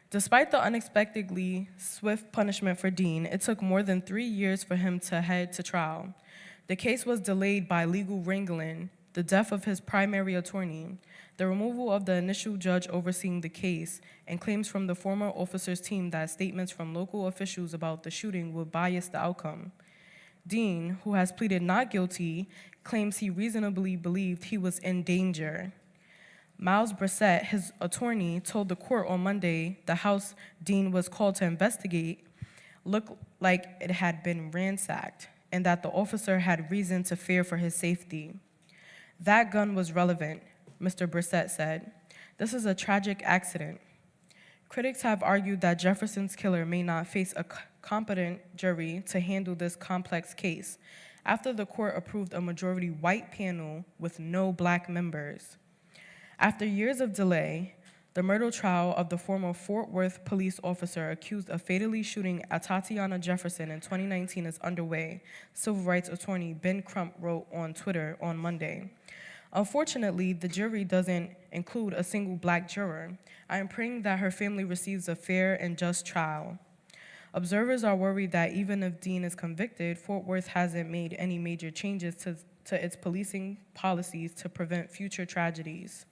S1: Despite the unexpectedly swift punishment for Dean, it took more than 3 years for him to head to trial. The case was delayed by legal wrangling, the death of his primary attorney, the removal of the initial judge overseeing the case, and claims from the former officer's team that statements from local officials about the shooting would bias the outcome. Dean, who has pleaded not guilty, claims he reasonably believed he was in danger. Miles Brissett, his attorney, told the court on Monday the house Dean was called to investigate looked like it had been ransacked and that the officer had reason to fear for his safety. "That gun was relevant," Mr. Brissett said. "This is a tragic accident." Critics have argued that Jefferson's killer may not face a competent jury to handle this complex case after the court approved a majority white panel with no black members. After years of delay, the murder trial of the former Fort Worth police officer accused of fatally shooting Tatiana Jefferson in 2019 is underway, civil rights attorney Ben Crump wrote on Twitter on Monday. "Unfortunately, the jury doesn't include a single black juror. I am praying that her family receives a fair and just trial." Observers are worried that even if Dean is convicted, Fort Worth hasn't made any major changes to its policing policies to prevent future tragedies.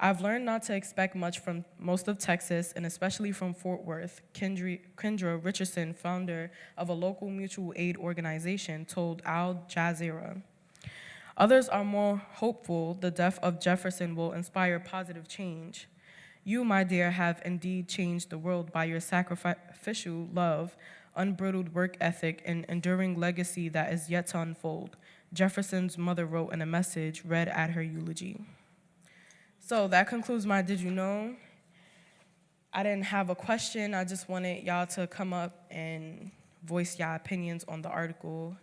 S1: "I've learned not to expect much from most of Texas, and especially from Fort Worth," Kendra Richardson, founder of a local mutual aid organization, told Al Jazeera. Others are more hopeful the death of Jefferson will inspire positive change. "You, my dear, have indeed changed the world by your sacrificial love, unbridled work ethic, and enduring legacy that is yet to unfold," Jefferson's mother wrote in a message read at her eulogy. So that concludes my Did You Know? I didn't have a question. I just wanted y'all to come up and voice y'all opinions on the article.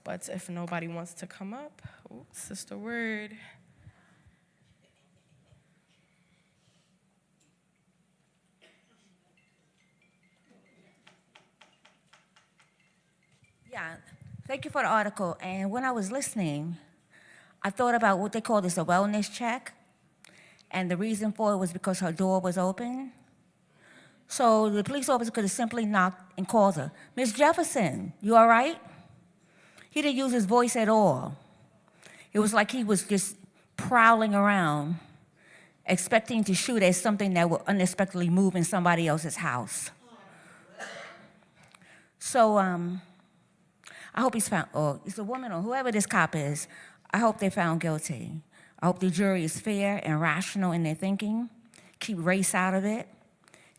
S1: But if nobody wants to come up, Sister Word.
S10: Yeah, thank you for the article. And when I was listening, I thought about what they call this a wellness check. And the reason for it was because her door was open. So the police officer could have simply knocked and called her, "Miss Jefferson, you all right?" He didn't use his voice at all. It was like he was just prowling around, expecting to shoot at something that would unexpectedly move in somebody else's house. So I hope he's found, or it's a woman or whoever this cop is, I hope they're found guilty. I hope the jury is fair and rational in their thinking, keep race out of it,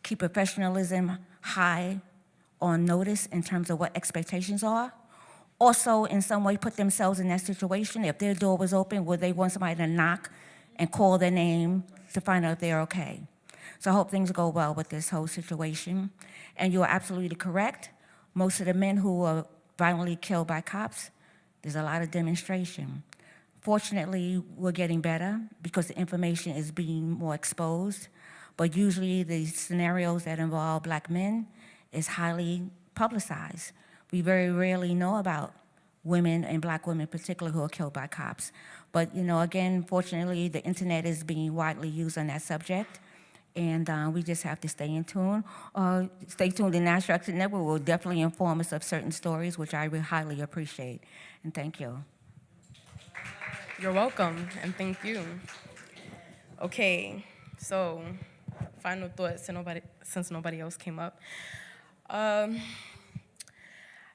S10: keep professionalism high on notice in terms of what expectations are. Also, in some way, put themselves in that situation. If their door was open, would they want somebody to knock and call their name to find out if they're okay? So I hope things go well with this whole situation. And you're absolutely correct. Most of the men who were violently killed by cops, there's a lot of demonstration. Fortunately, we're getting better because the information is being more exposed. But usually the scenarios that involve black men is highly publicized. We very rarely know about women and black women in particular who are killed by cops. But, you know, again, fortunately, the internet is being widely used on that subject, and we just have to stay in tune. Stay tuned. The National Action Network will definitely inform us of certain stories, which I will highly appreciate. And thank you.
S1: You're welcome, and thank you. Okay, so final thoughts since nobody else came up.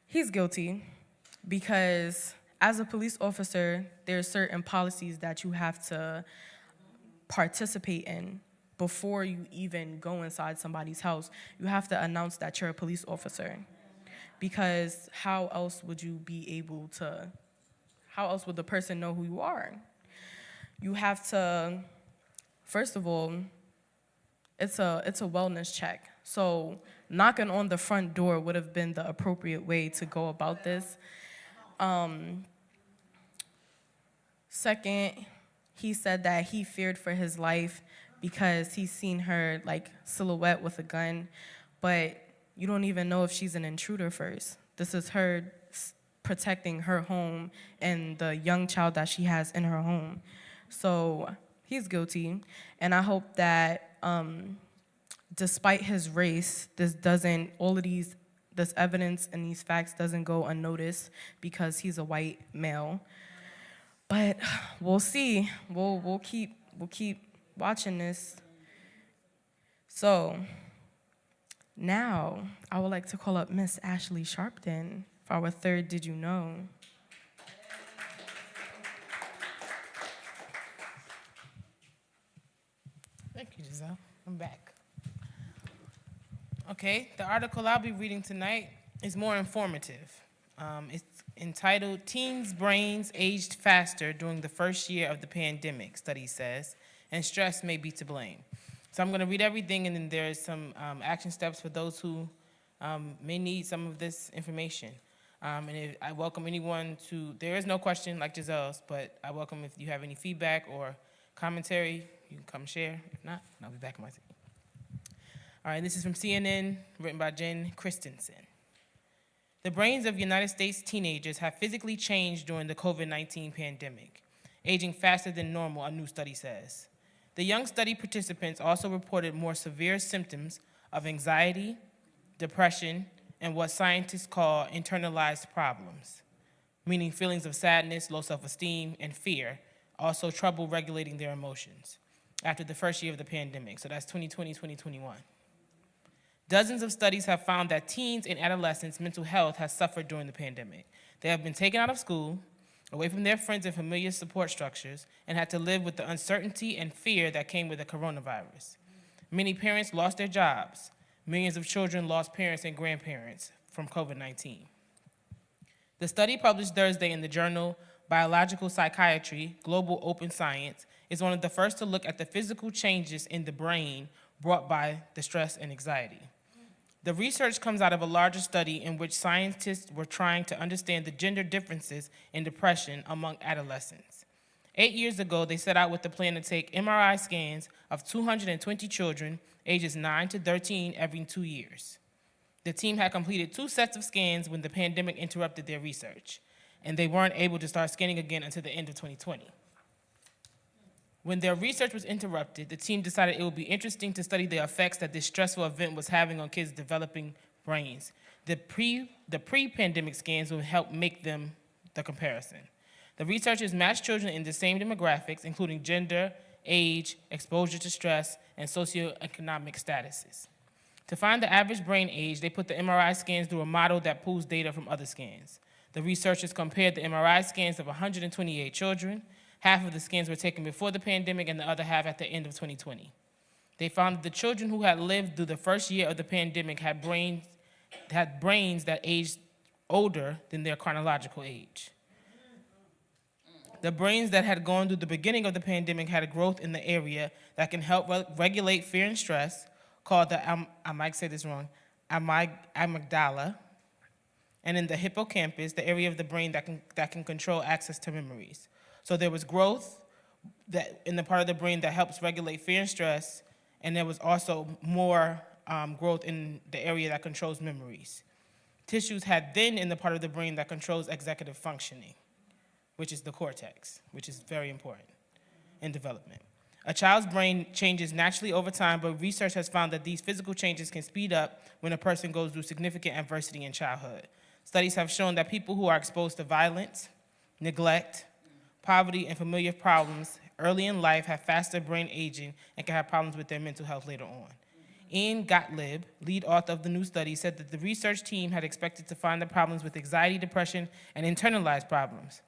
S1: He's guilty because as a police officer, there are certain policies that you have to participate in before you even go inside somebody's house. You have to announce that you're a police officer, because how else would the person know who you are? You have to, first of all, it's a wellness check. So knocking on the front door would have been the appropriate way to go about this. Second, he said that he feared for his life because he's seen her like silhouette with a gun, but you don't even know if she's an intruder first. This is her protecting her home and the young child that she has in her home. So he's guilty, and I hope that despite his race, this evidence and these facts doesn't go unnoticed because he's a white male. But we'll see. We'll keep watching this. So now I would like to call up Miss Ashley Sharpton for our third Did You Know?
S3: Thank you, Giselle. I'm back. Okay, the article I'll be reading tonight is more informative. It's entitled Teens' Brains Aged Faster During the First Year of the Pandemic, study says, and stress may be to blame. So I'm going to read everything, and then there's some action steps for those who may need some of this information. I welcome anyone there is no question like Giselle's, but I welcome if you have any feedback or commentary, you can come share. If not, I'll be back in my seat. All right, this is from CNN, written by Jen Christensen. The brains of United States teenagers have physically changed during the COVID-19 pandemic, aging faster than normal, a new study says. The young study participants also reported more severe symptoms of anxiety, depression, and what scientists call internalized problems, meaning feelings of sadness, low self-esteem, and fear, also trouble regulating their emotions after the first year of the pandemic. So that's 2020, 2021. Dozens of studies have found that teens and adolescents' mental health has suffered during the pandemic. They have been taken out of school, away from their friends and familiar support structures, and had to live with the uncertainty and fear that came with the coronavirus. Many parents lost their jobs. Millions of children lost parents and grandparents from COVID-19. The study published Thursday in the journal Biological Psychiatry, Global Open Science, is one of the first to look at the physical changes in the brain brought by the stress and anxiety. The research comes out of a larger study in which scientists were trying to understand the gender differences in depression among adolescents. 8 years ago, they set out with the plan to take MRI scans of 220 children ages 9 to 13 every 2 years. The team had completed 2 sets of scans when the pandemic interrupted their research, and they weren't able to start scanning again until the end of 2020. When their research was interrupted, the team decided it would be interesting to study the effects that this stressful event was having on kids' developing brains. The pre-pandemic scans would help make them the comparison. The researchers matched children in the same demographics, including gender, age, exposure to stress, and socioeconomic statuses. To find the average brain age, they put the MRI scans through a model that pulls data from other scans. The researchers compared the MRI scans of 128 children. Half of the scans were taken before the pandemic and the other half at the end of 2020. They found that the children who had lived through the first year of the pandemic had brains that aged older than their chronological age. The brains that had gone through the beginning of the pandemic had a growth in the area that can help regulate fear and stress, called the, I might say this wrong, amygdala, and in the hippocampus, the area of the brain that can control access to memories. So there was growth in the part of the brain that helps regulate fear and stress, and there was also more growth in the area that controls memories. tissues had then in the part of the brain that controls executive functioning, which is the cortex, which is very important in development. A child's brain changes naturally over time, but research has found that these physical changes can speed up when a person goes through significant adversity in childhood. Studies have shown that people who are exposed to violence, neglect, poverty, and familiar problems early in life have faster brain aging and can have problems with their mental health later on. Ian Gottlieb, lead author of the new study, said that the research team had expected to find the problems with anxiety, depression, and internalized problems.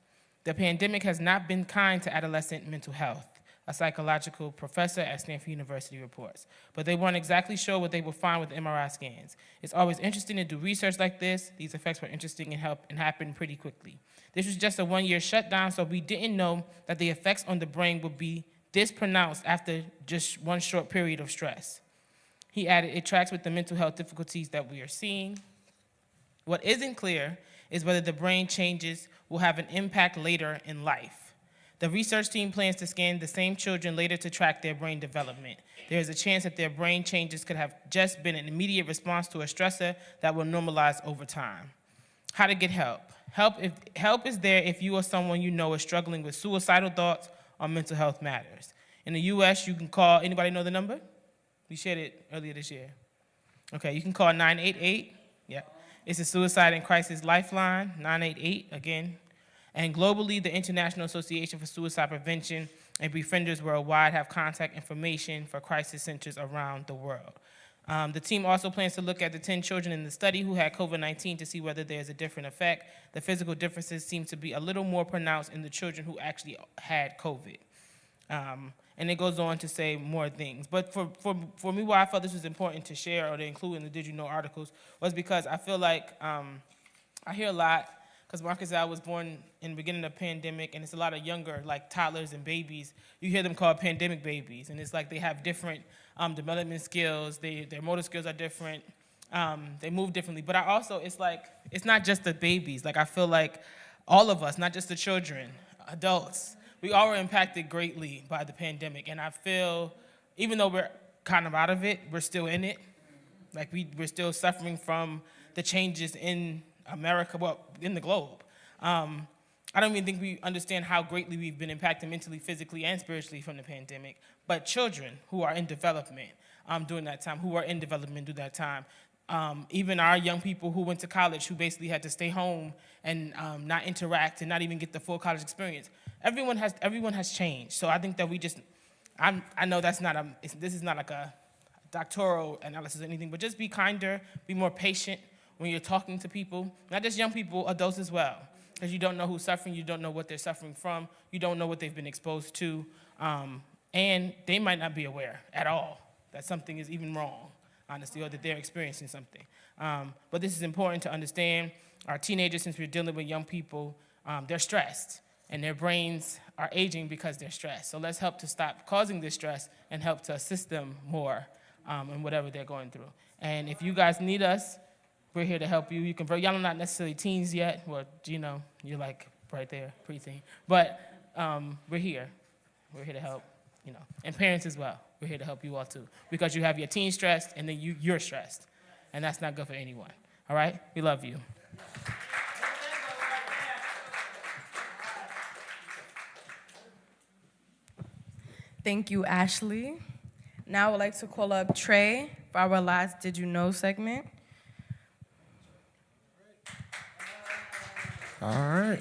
S3: The pandemic has not been kind to adolescent mental health, a psychological professor at Stanford University reports. But they weren't exactly sure what they would find with MRI scans. It's always interesting to do research like this. These effects were interesting and happened pretty quickly. This was just a one-year shutdown, so we didn't know that the effects on the brain would be this pronounced after just one short period of stress. He added, it tracks with the mental health difficulties that we are seeing. What isn't clear is whether the brain changes will have an impact later in life. The research team plans to scan the same children later to track their brain development. There is a chance that their brain changes could have just been an immediate response to a stressor that will normalize over time. How to get help. Help is there if you or someone you know is struggling with suicidal thoughts or mental health matters. In the US, you can call, anybody know the number? We shared it earlier this year. Okay, you can call 988. Yeah. It's a suicide and crisis lifeline, 988, again. And globally, the International Association for Suicide Prevention and Befrienders Worldwide have contact information for crisis centers around the world. The team also plans to look at the 10 children in the study who had COVID-19 to see whether there's a different effect. The physical differences seem to be a little more pronounced in the children who actually had COVID. And it goes on to say more things. But for me, why I felt this was important to share or to include in the Did You Know articles was because I feel like I hear a lot, because Marcus Al was born in the beginning of the pandemic, and it's a lot of younger, like toddlers and babies. You hear them called pandemic babies, and it's like they have different development skills. Their motor skills are different. They move differently. But I also, it's like, it's not just the babies. Like I feel like all of us, not just the children, adults, we all were impacted greatly by the pandemic. And I feel, even though we're kind of out of it, we're still in it. Like we're still suffering from the changes in America, well, in the globe. I don't even think we understand how greatly we've been impacted mentally, physically, and spiritually from the pandemic. But children who are in development during that time, even our young people who went to college, who basically had to stay home and not interact and not even get the full college experience. Everyone has changed. So I think that I know this is not like a doctoral analysis or anything, but just be kinder, be more patient when you're talking to people, not just young people, adults as well, because you don't know who's suffering, you don't know what they're suffering from, you don't know what they've been exposed to, and they might not be aware at all that something is even wrong, honestly, or that they're experiencing something. But this is important to understand. Our teenagers, since we're dealing with young people, they're stressed, and their brains are aging because they're stressed. So let's help to stop causing this stress and help to assist them more in whatever they're going through. And if you guys need us, we're here to help you. Y'all are not necessarily teens yet. Well, you're like right there, preteen. But we're here. We're here to help, and parents as well. We're here to help you all too, because you have your teen stressed, and then you're stressed, and that's not good for anyone. All right? We love you.
S1: Thank you, Ashley. Now I would like to call up Trey for our last Did You Know segment.
S16: All right.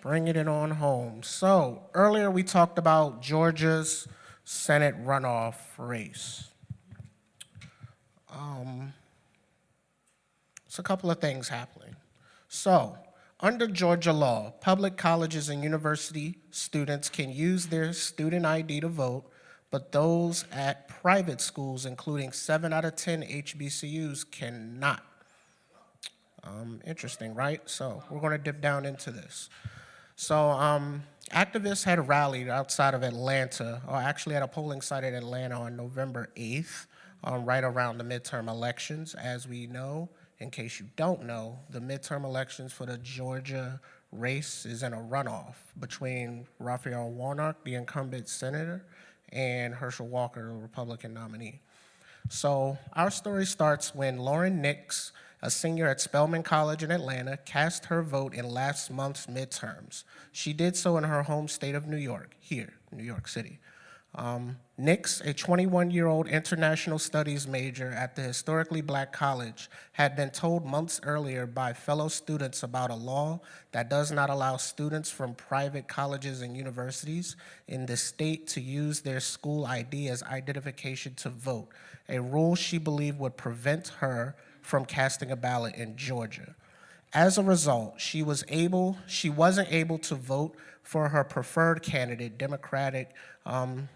S16: Bringing it on home. So earlier we talked about Georgia's Senate runoff race. It's a couple of things happening. So under Georgia law, public colleges and university students can use their student ID to vote, but those at private schools, including 7 out of 10 HBCUs, cannot. Interesting, right? So we're going to dip down into this. So activists had rallied outside of Atlanta, or actually at a polling site in Atlanta on November 8th, right around the midterm elections. As we know, in case you don't know, the midterm elections for the Georgia race is in a runoff between Raphael Warnock, the incumbent senator, and Herschel Walker, the Republican nominee. So our story starts when Lauren Nix a senior at Spelman College in Atlanta, cast her vote in last month's midterms. She did so in her home state of New York, here, New York City. Nix, a 21-year-old international studies major at the historically black college, had been told months earlier by fellow students about a law that does not allow students from private colleges and universities in the state to use their school ID as identification to vote, a rule she believed would prevent her from casting a ballot in Georgia. As a result, she wasn't able to vote for her preferred candidate, Democratic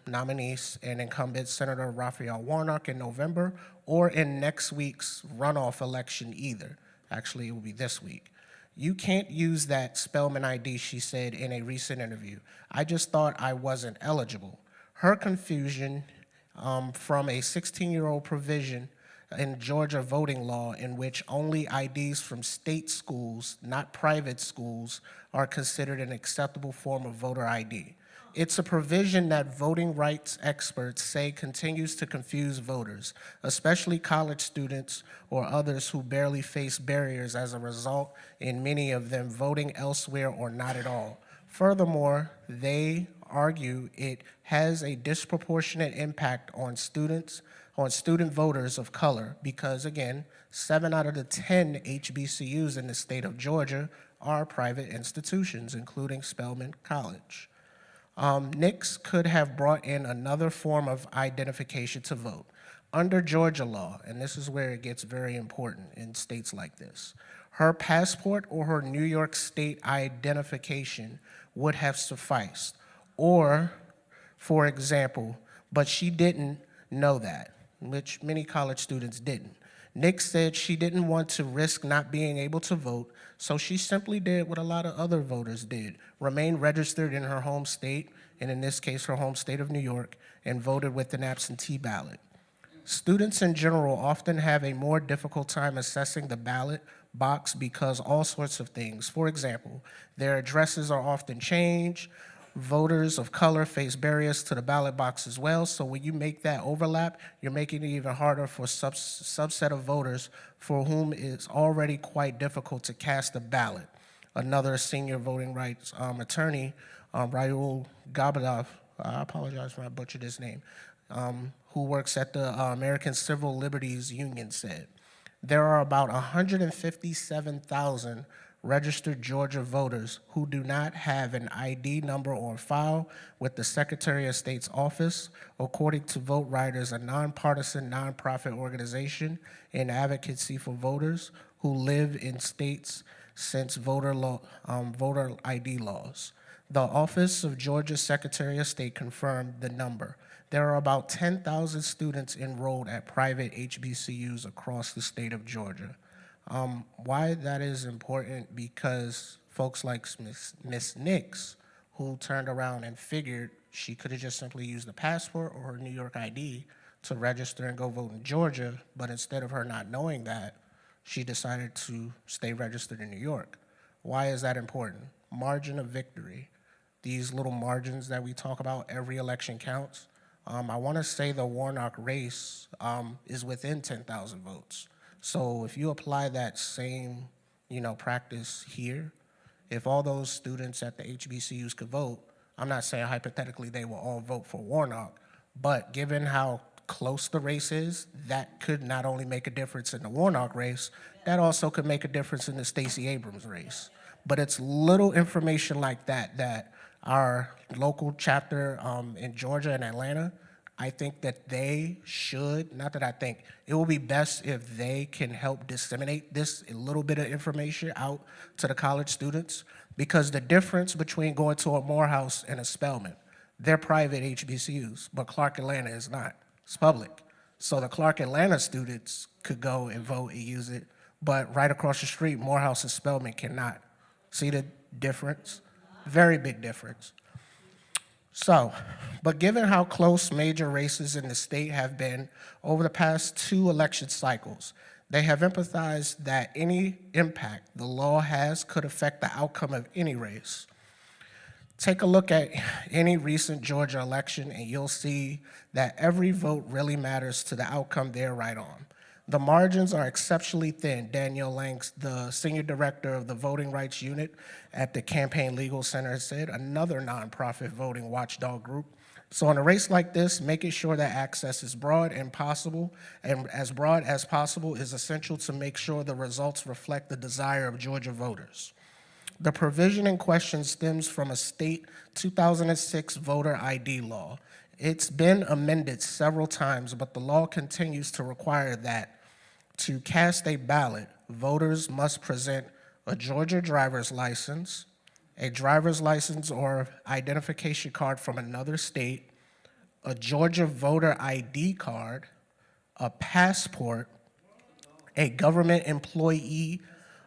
S16: nominees and incumbent Senator Raphael Warnock in November, or in next week's runoff election either. Actually, it will be this week. You can't use that Spelman ID, she said in a recent interview. I just thought I wasn't eligible. Her confusion from a 16-year-old provision in Georgia voting law in which only IDs from state schools, not private schools, are considered an acceptable form of voter ID. It's a provision that voting rights experts say continues to confuse voters, especially college students or others who barely face barriers as a result in many of them voting elsewhere or not at all. Furthermore, they argue it has a disproportionate impact on student voters of color because, again, 7 out of the 10 HBCUs in the state of Georgia are private institutions, including Spelman College. Nix could have brought in another form of identification to vote. Under Georgia law, and this is where it gets very important in states like this, her passport or her New York State identification would have sufficed. Or, for example, but she didn't know that, which many college students didn't. Nix said she didn't want to risk not being able to vote, so she simply did what a lot of other voters did, remained registered in her home state, and in this case, her home state of New York, and voted with an absentee ballot. Students in general often have a more difficult time assessing the ballot box because all sorts of things. For example, their addresses are often changed. Voters of color face barriers to the ballot box as well, so when you make that overlap, you're making it even harder for a subset of voters for whom it's already quite difficult to cast a ballot. Another senior voting rights attorney, Raul Gabadov, I apologize if I butchered his name, who works at the American Civil Liberties Union said, there are about 157,000 registered Georgia voters who do not have an ID number on file with the Secretary of State's office, according to Vote Riders, a nonpartisan nonprofit organization in advocacy for voters who live in states since voter ID laws. The Office of Georgia Secretary of State confirmed the number. There are about 10,000 students enrolled at private HBCUs across the state of Georgia. Why that is important, because folks like Miss Nix, who turned around and figured she could have just simply used the passport or her New York ID to register and go vote in Georgia, but instead of her not knowing that, she decided to stay registered in New York. Why is that important? Margin of victory. These little margins that we talk about, every election counts. I want to say the Warnock race is within 10,000 votes. So if you apply that same, practice here, if all those students at the HBCUs could vote, I'm not saying hypothetically they will all vote for Warnock, but given how close the race is, that could not only make a difference in the Warnock race, that also could make a difference in the Stacey Abrams race. But it's little information like that that our local chapter in Georgia and Atlanta, I think that they should, not that I think, it will be best if they can help disseminate this little bit of information out to the college students, because the difference between going to a Morehouse and a Spelman, they're private HBCUs, but Clark Atlanta is not. It's public. So the Clark Atlanta students could go and vote and use it, but right across the street, Morehouse and Spelman cannot. See the difference? Very big difference. So, but given how close major races in the state have been over the past 2 election cycles, they have empathized that any impact the law has could affect the outcome of any race. Take a look at any recent Georgia election and you'll see that every vote really matters to the outcome there right on. The margins are exceptionally thin, Danielle Langs, the senior director of the voting rights unit at the Campaign Legal Center, said, another nonprofit voting watchdog group. So in a race like this, making sure that access is broad and possible, and as broad as possible, is essential to make sure the results reflect the desire of Georgia voters. The provision in question stems from a state 2006 voter ID law. It's been amended several times, but the law continues to require that to cast a ballot, voters must present a Georgia driver's license, a driver's license or identification card from another state, a Georgia voter ID card, a passport, a government employee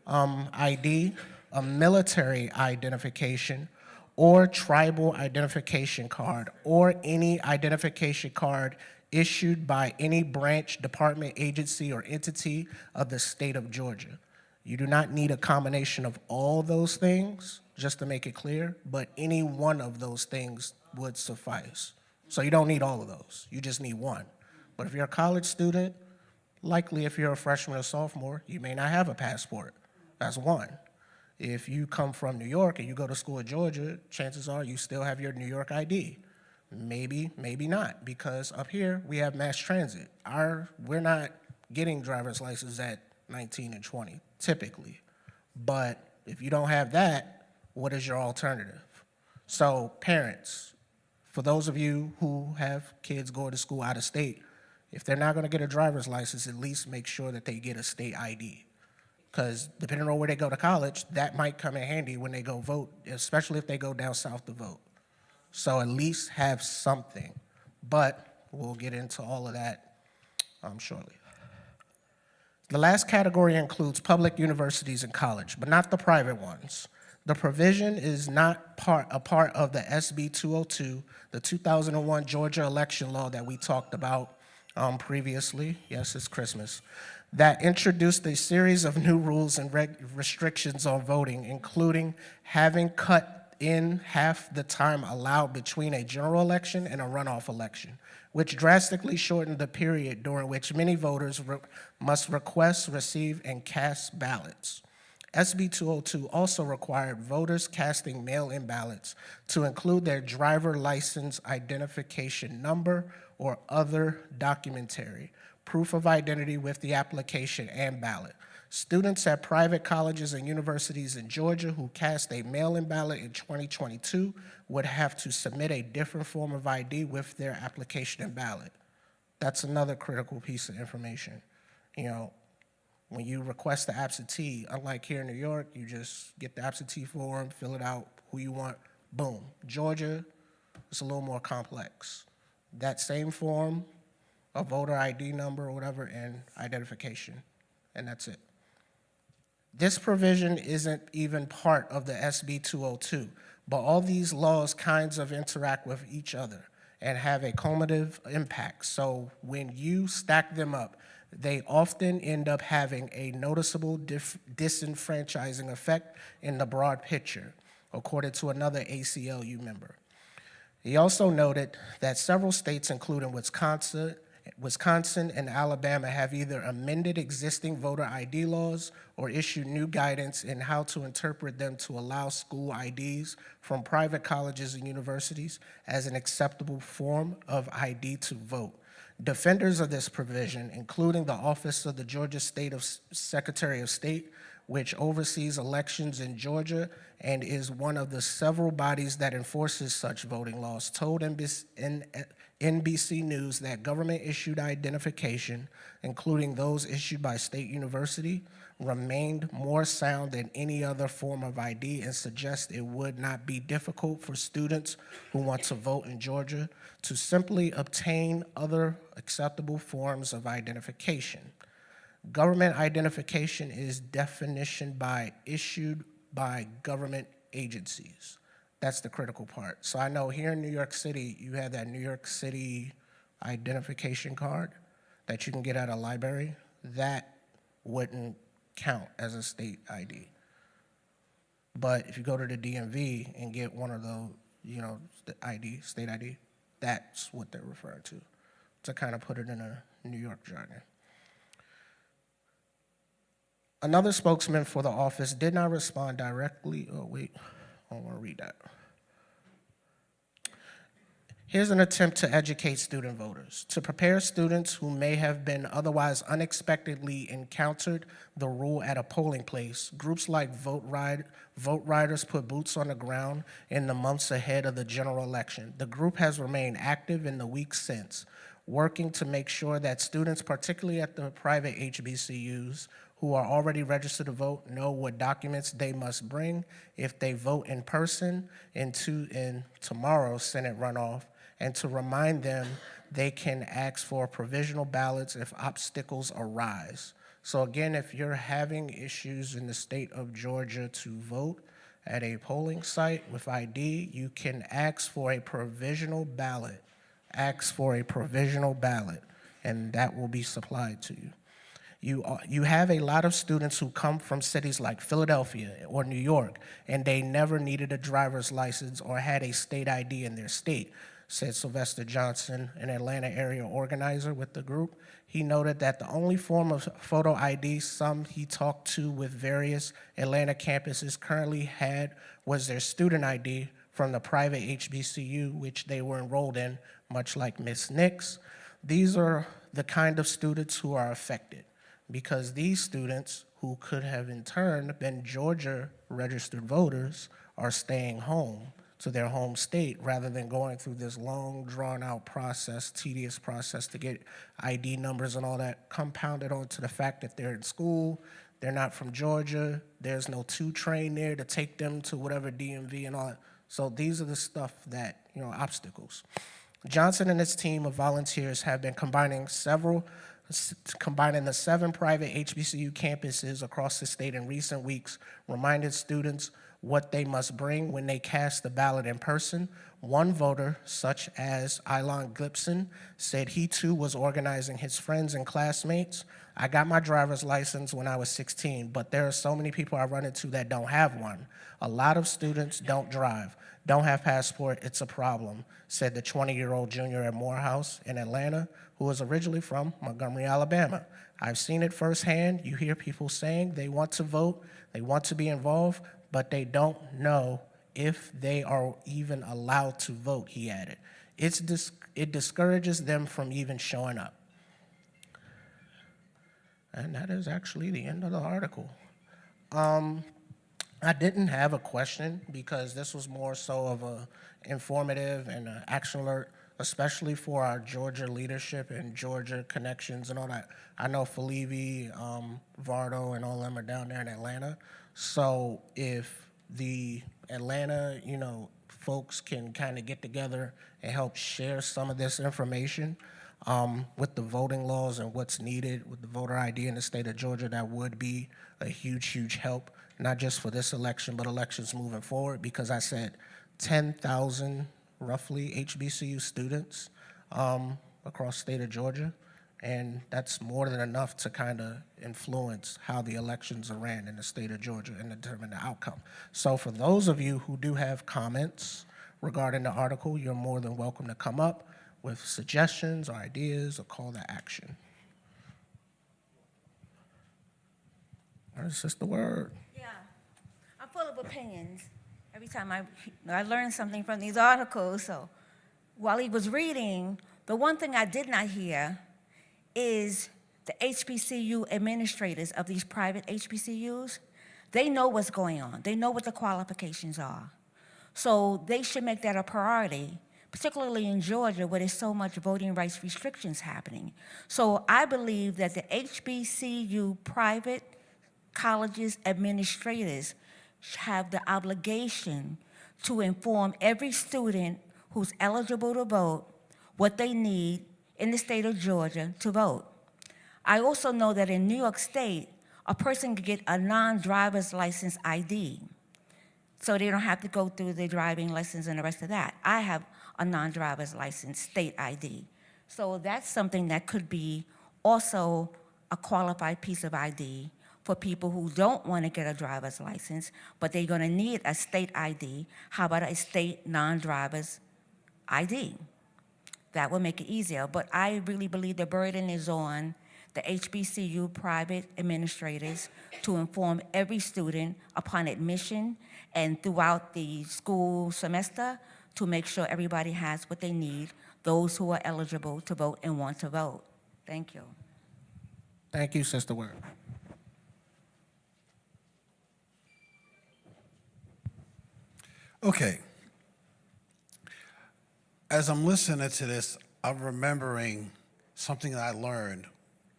S16: ID, a military identification, or tribal identification card, or any identification card issued by any branch, department, agency, or entity of the state of Georgia. You do not need a combination of all those things, just to make it clear, but any one of those things would suffice. So you don't need all of those, you just need one. But if you're a college student, likely if you're a freshman or sophomore, you may not have a passport. That's one. If you come from New York and you go to school in Georgia, chances are you still have your New York ID. Maybe, maybe not, because up here we have mass transit. We're not getting driver's licenses at 19 and 20, typically. But if you don't have that, what is your alternative? So parents, for those of you who have kids going to school out of state, if they're not gonna get a driver's license, at least make sure that they get a state ID. Because depending on where they go to college, that might come in handy when they go vote, especially if they go down south to vote. So at least have something, but we'll get into all of that shortly. The last category includes public universities and college, but not the private ones. The provision is not a part of the SB 202, the 2001 Georgia election law that we talked about previously. Yes, it's Christmas. That introduced a series of new rules and restrictions on voting, including having cut in half the time allowed between a general election and a runoff election, which drastically shortened the period during which many voters must request, receive, and cast ballots. SB 202 also required voters casting mail-in ballots to include their driver license identification number or other documentary proof of identity with the application and ballot. Students at private colleges and universities in Georgia who cast a mail-in ballot in 2022 would have to submit a different form of ID with their application and ballot. That's another critical piece of information. You know, when you request the absentee, unlike here in New York, you just get the absentee form, fill it out, who you want, boom. Georgia, it's a little more complex. That same form, a voter ID number or whatever, and identification, and that's it. This provision isn't even part of the SB 202, but all these laws kinds of interact with each other and have a cumulative impact. So when you stack them up, they often end up having a noticeable disenfranchising effect in the broad picture, according to another ACLU member. He also noted that several states, including Wisconsin and Alabama, have either amended existing voter ID laws or issued new guidance in how to interpret them to allow school IDs from private colleges and universities as an acceptable form of ID to vote. Defenders of this provision, including the Office of the Georgia Secretary of State, which oversees elections in Georgia and is one of the several bodies that enforces such voting laws, told NBC News that government-issued identification, including those issued by state university, remained more sound than any other form of ID and suggest it would not be difficult for students who want to vote in Georgia to simply obtain other acceptable forms of identification. Government identification is definition issued by government agencies. That's the critical part. So I know here in New York City, you have that New York City identification card that you can get at a library. That wouldn't count as a state ID. But if you go to the DMV and get one of those, the ID, state ID, that's what they're referring to kind of put it in a New York jargon. Another spokesman for the office did not respond directly. Oh, wait, I want to read that. Here's an attempt to educate student voters, to prepare students who may have been otherwise unexpectedly encountered the rule at a polling place. Groups like Vote Riders put boots on the ground in the months ahead of the general election. The group has remained active in the weeks since, working to make sure that students, particularly at the private HBCUs, who are already registered to vote, know what documents they must bring if they vote in person in tomorrow's Senate runoff, and to remind them they can ask for provisional ballots if obstacles arise. So again, if you're having issues in the state of Georgia to vote at a polling site with ID, you can ask for a provisional ballot. Ask for a provisional ballot, and that will be supplied to you. You have a lot of students who come from cities like Philadelphia or New York, and they never needed a driver's license or had a state ID in their state, said Sylvester Johnson, an Atlanta area organizer with the group. He noted that the only form of photo ID some he talked to with various Atlanta campuses currently had was their student ID from the private HBCU, which they were enrolled in, much like Miss Nix. These are the kind of students who are affected, because these students, who could have in turn been Georgia registered voters, are staying home to their home state rather than going through this long, drawn-out process, tedious process to get ID numbers and all that, compounded onto the fact that they're in school, they're not from Georgia, there's no 2 train there to take them to whatever DMV and all that. So these are the stuff that, obstacles. Johnson and his team of volunteers have been combining the 7 private HBCU campuses across the state in recent weeks, reminded students what they must bring when they cast the ballot in person. One voter, such as Ilon Glipson, said he too was organizing his friends and classmates. I got my driver's license when I was 16, but there are so many people I run into that don't have one. A lot of students don't drive, don't have passport, it's a problem, said the 20-year-old junior at Morehouse in Atlanta, who was originally from Montgomery, Alabama. I've seen it firsthand. You hear people saying they want to vote, they want to be involved, but they don't know if they are even allowed to vote, he added. It discourages them from even showing up. And that is actually the end of the article. I didn't have a question because this was more so of a informative and an action alert, especially for our Georgia leadership and Georgia connections and all that. I know Felivi, Vardo, and all of them are down there in Atlanta. So if the Atlanta, folks can kind of get together and help share some of this information with the voting laws and what's needed with the voter ID in the state of Georgia, that would be a huge, huge help, not just for this election, but elections moving forward, because I said 10,000 roughly HBCU students across the state of Georgia, and that's more than enough to kind of influence how the elections are ran in the state of Georgia and determine the outcome. So for those of you who do have comments regarding the article, you're more than welcome to come up with suggestions or ideas or call to action. That's just the word.
S10: Yeah, I'm full of opinions. Every time I learn something from these articles. So while he was reading, the one thing I did not hear is the HBCU administrators of these private HBCUs. They know what's going on. They know what the qualifications are. So they should make that a priority, particularly in Georgia, where there's so much voting rights restrictions happening. So I believe that the HBCU private colleges administrators have the obligation to inform every student who's eligible to vote what they need in the state of Georgia to vote. I also know that in New York State, a person can get a non-driver's license ID, so they don't have to go through the driving license and the rest of that. I have a non-driver's license, state ID. So that's something that could be also a qualified piece of ID for people who don't want to get a driver's license, but they're going to need a state ID. How about a state non-driver's ID? That will make it easier. But I really believe the burden is on the HBCU private administrators to inform every student upon admission and throughout the school semester to make sure everybody has what they need, those who are eligible to vote and want to vote. Thank you.
S16: Thank you, Sister Word.
S4: Okay. As I'm listening to this, I'm remembering something that I learned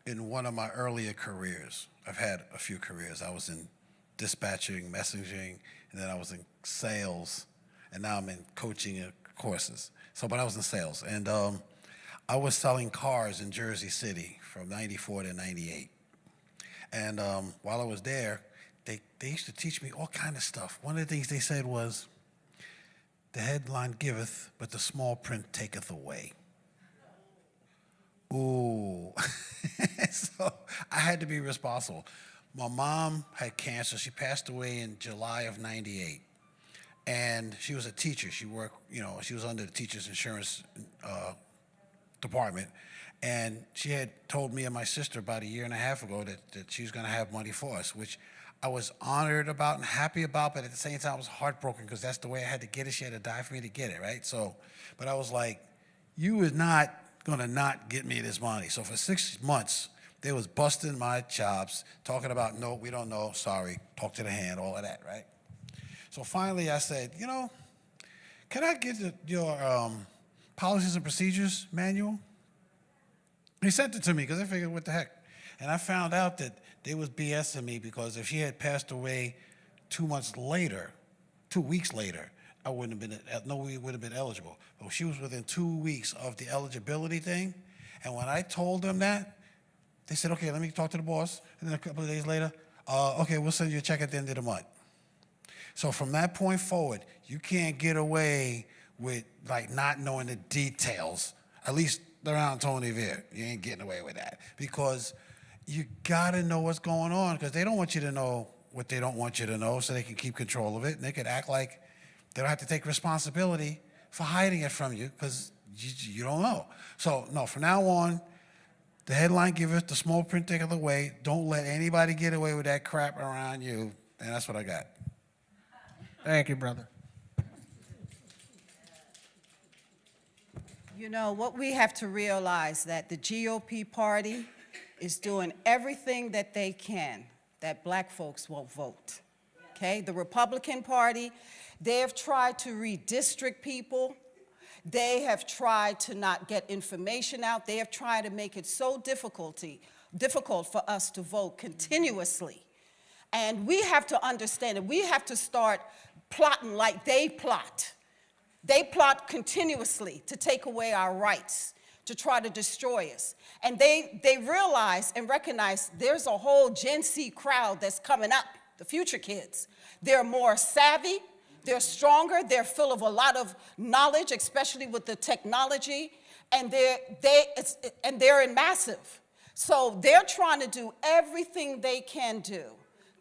S4: in one of my earlier careers. I've had a few careers. I was in dispatching, messaging, and then I was in sales, and now I'm in coaching and courses. But I was in sales, and I was selling cars in Jersey City from 94 to 98. And while I was there, they used to teach me all kind of stuff. One of the things they said was, the headline giveth, but the small print taketh away. Ooh. So I had to be responsible. My mom had cancer. She passed away in July of 98. And she was a teacher. She worked, she was under the teacher's insurance department. And she had told me and my sister about a year and a half ago that she was going to have money for us, which I was honored about and happy about, but at the same time I was heartbroken because that's the way I had to get it. She had to die for me to get it, right? But I was like, you is not going to not get me this money. So for 6 months, they was busting my chops, talking about, no, we don't know, sorry, talk to the hand, all of that, right? So finally I said, can I get your policies and procedures manual? He sent it to me because I figured, what the heck? And I found out that they was BSing me because if she had passed away 2 weeks later, I wouldn't have been, we would have been eligible. But she was within 2 weeks of the eligibility thing. And when I told them that, they said, okay, let me talk to the boss. And then a couple of days later, okay, we'll send you a check at the end of the month. So from that point forward, you can't get away with not knowing the details, at least around Tony Veer. You ain't getting away with that because you gotta know what's going on because they don't want you to know what they don't want you to know so they can keep control of it and they could act like they don't have to take responsibility for hiding it from you because you don't know. So no, from now on, the headline giveth, the small print taketh away. Don't let anybody get away with that crap around you. And that's what I got.
S16: Thank you, brother.
S13: What we have to realize that the GOP party is doing everything that they can that black folks won't vote, okay? The Republican Party, they have tried to redistrict people. They have tried to not get information out. They have tried to make it so difficult for us to vote continuously. And we have to understand that we have to start plotting like they plot. They plot continuously to take away our rights, to try to destroy us. And they realize and recognize there's a whole Gen Z crowd that's coming up, the future kids. They're more savvy, they're stronger, they're full of a lot of knowledge, especially with the technology, and they're in massive. So they're trying to do everything they can do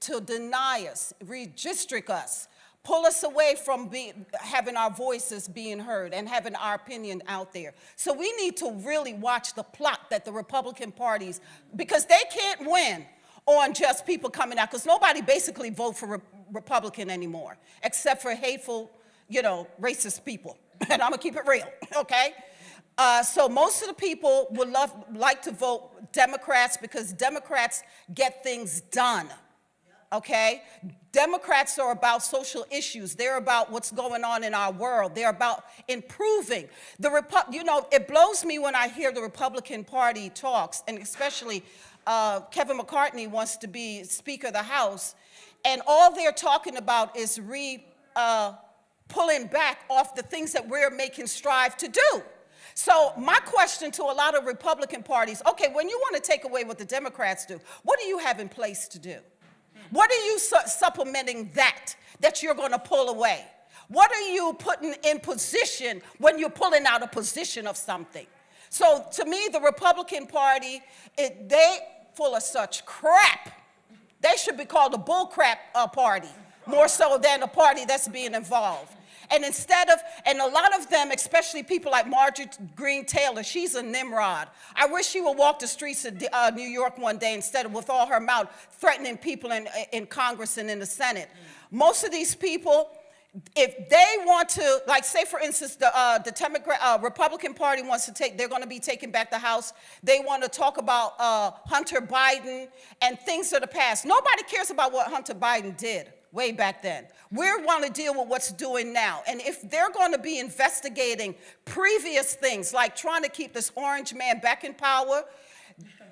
S13: to deny us, redistrict us, pull us away from having our voices being heard and having our opinion out there. So we need to really watch the plot that the Republican parties, because they can't win on just people coming out, because nobody basically vote for Republican anymore, except for hateful, racist people. And I'm gonna keep it real, okay? So most of the people would like to vote Democrats because Democrats get things done. Okay? Democrats are about social issues. They're about what's going on in our world. They're about improving. It blows me when I hear the Republican Party talks, and especially Kevin McCartney wants to be Speaker of the House, and all they're talking about is pulling back off the things that we're making strive to do. So my question to a lot of Republican parties, okay, when you want to take away what the Democrats do, what do you have in place to do? What are you supplementing that you're going to pull away? What are you putting in position when you're pulling out a position of something? So to me, the Republican Party, they full of such crap. They should be called a bull crap party, more so than a party that's being involved. And and a lot of them, especially people like Marjorie Green Taylor, she's a Nimrod. I wish she would walk the streets of New York one day instead of with all her mouth threatening people in Congress and in the Senate. Most of these people, if they want to, like say for instance, the Republican Party wants to they're going to be taking back the House. They want to talk about Hunter Biden and things of the past. Nobody cares about what Hunter Biden did way back then. We want to deal with what's doing now. And if they're going to be investigating previous things, like trying to keep this orange man back in power,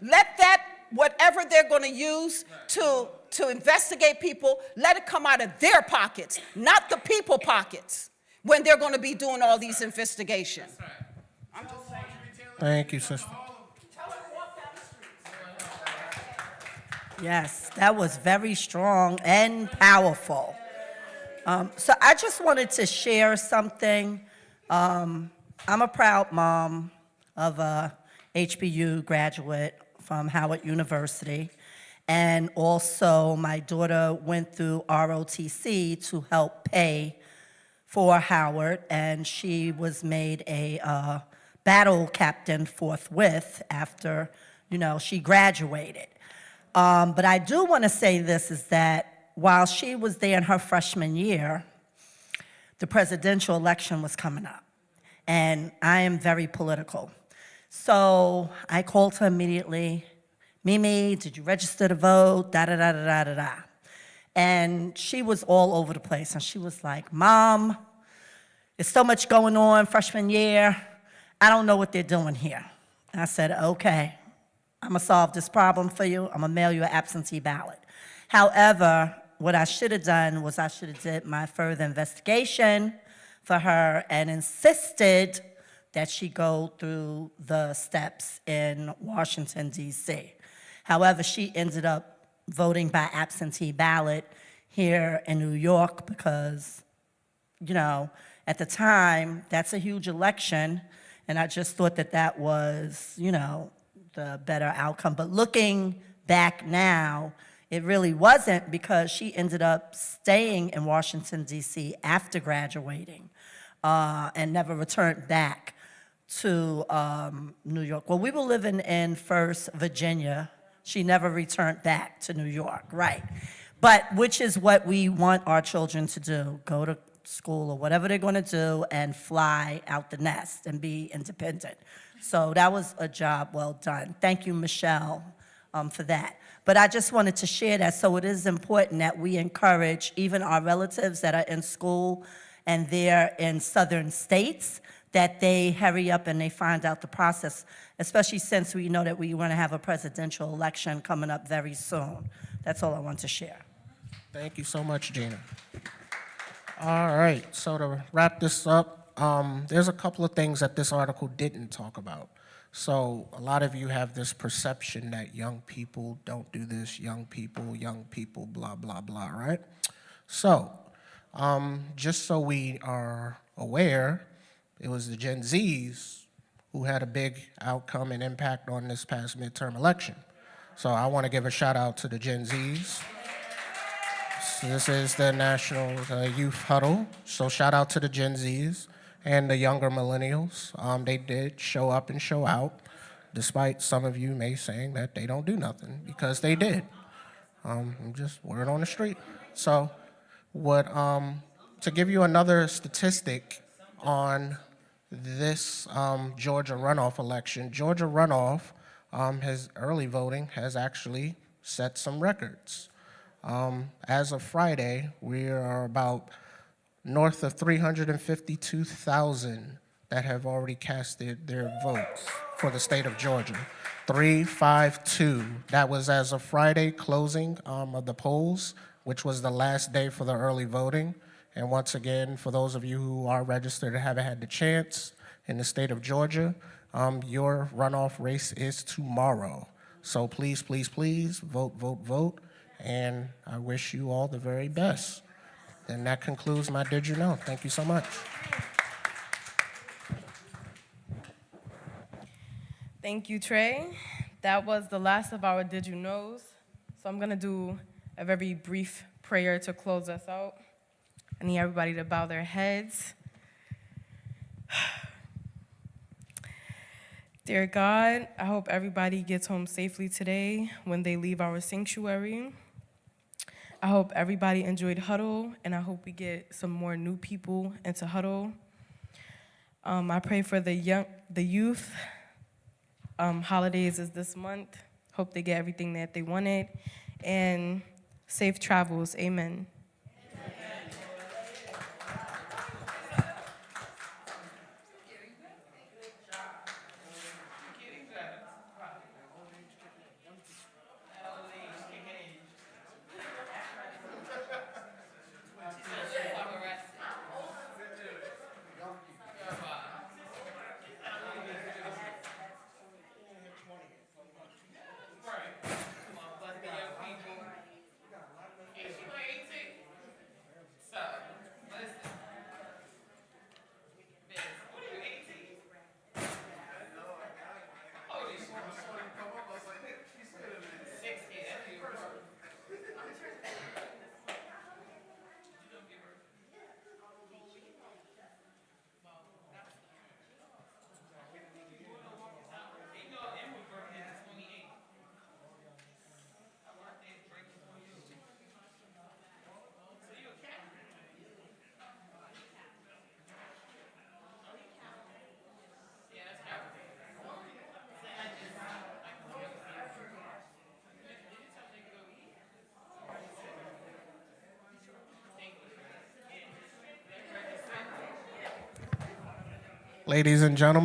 S13: let that, whatever they're going to use to investigate people, let it come out of their pockets, not the people pockets, when they're going to be doing all these investigations. I'm just saying.
S16: Thank you, sister.
S14: Yes, that was very strong and powerful. So I just wanted to share something. I'm a proud mom of a HBU graduate from Howard University. And also my daughter went through ROTC to help pay for Howard, and she was made a battle captain forthwith after, she graduated. But I do want to say this, is that while she was there in her freshman year, the presidential election was coming up. And I am very political. So I called her immediately. Mimi, did you register to vote? Da-da-da-da-da-da-da. And she was all over the place. And she was like, Mom, there's so much going on freshman year. I don't know what they're doing here. And I said, okay, I'm going to solve this problem for you. I'm going to mail you an absentee ballot. However, what I should have done was I should have did my further investigation for her and insisted that she go through the steps in Washington, D.C. However, she ended up voting by absentee ballot here in New York because, at the time, that's a huge election, and I just thought that that was, the better outcome. But looking back now, it really wasn't, because she ended up staying in Washington, D.C. after graduating and never returned back to New York. Well, we were living in First Virginia. She never returned back to New York, right? But which is what we want our children to do, go to school or whatever they're going to do and fly out the nest and be independent. So that was a job well done. Thank you, Michelle, for that. But I just wanted to share that. So it is important that we encourage even our relatives that are in school and they're in southern states, that they hurry up and they find out the process, especially since we know that we want to have a presidential election coming up very soon. That's all I want to share.
S16: Thank you so much, Gina. All right, so to wrap this up, there's a couple of things that this article didn't talk about. So a lot of you have this perception that young people don't do this, young people, blah, blah, blah, right? So just so we are aware, it was the Gen Zs who had a big outcome and impact on this past midterm election. So I want to give a shout out to the Gen Zs. So this is the National Youth Huddle. So shout out to the Gen Zs and the younger millennials. They did show up and show out, despite some of you may saying that they don't do nothing, because they did. Just word on the street. So to give you another statistic on this Georgia runoff election, Georgia runoff, early voting has actually set some records. As of Friday, we are about north of 352,000 that have already casted their votes for the state of Georgia. 352. That was as of Friday closing of the polls, which was the last day for the early voting. And once again, for those of you who are registered and haven't had the chance in the state of Georgia, your runoff race is tomorrow. So please, please, please vote, vote, vote. And I wish you all the very best. And that concludes my Did You Know? Thank you so much.
S1: Thank you, Trey. That was the last of our Did You Knows. So I'm going to do a very brief prayer to close us out. I need everybody to bow their heads. Dear God, I hope everybody gets home safely today when they leave our sanctuary. I hope everybody enjoyed Huddle, and I hope we get some more new people into Huddle. I pray for the youth. Holidays is this month. Hope they get everything that they wanted. And safe travels. Amen.
S16: Ladies and gentlemen.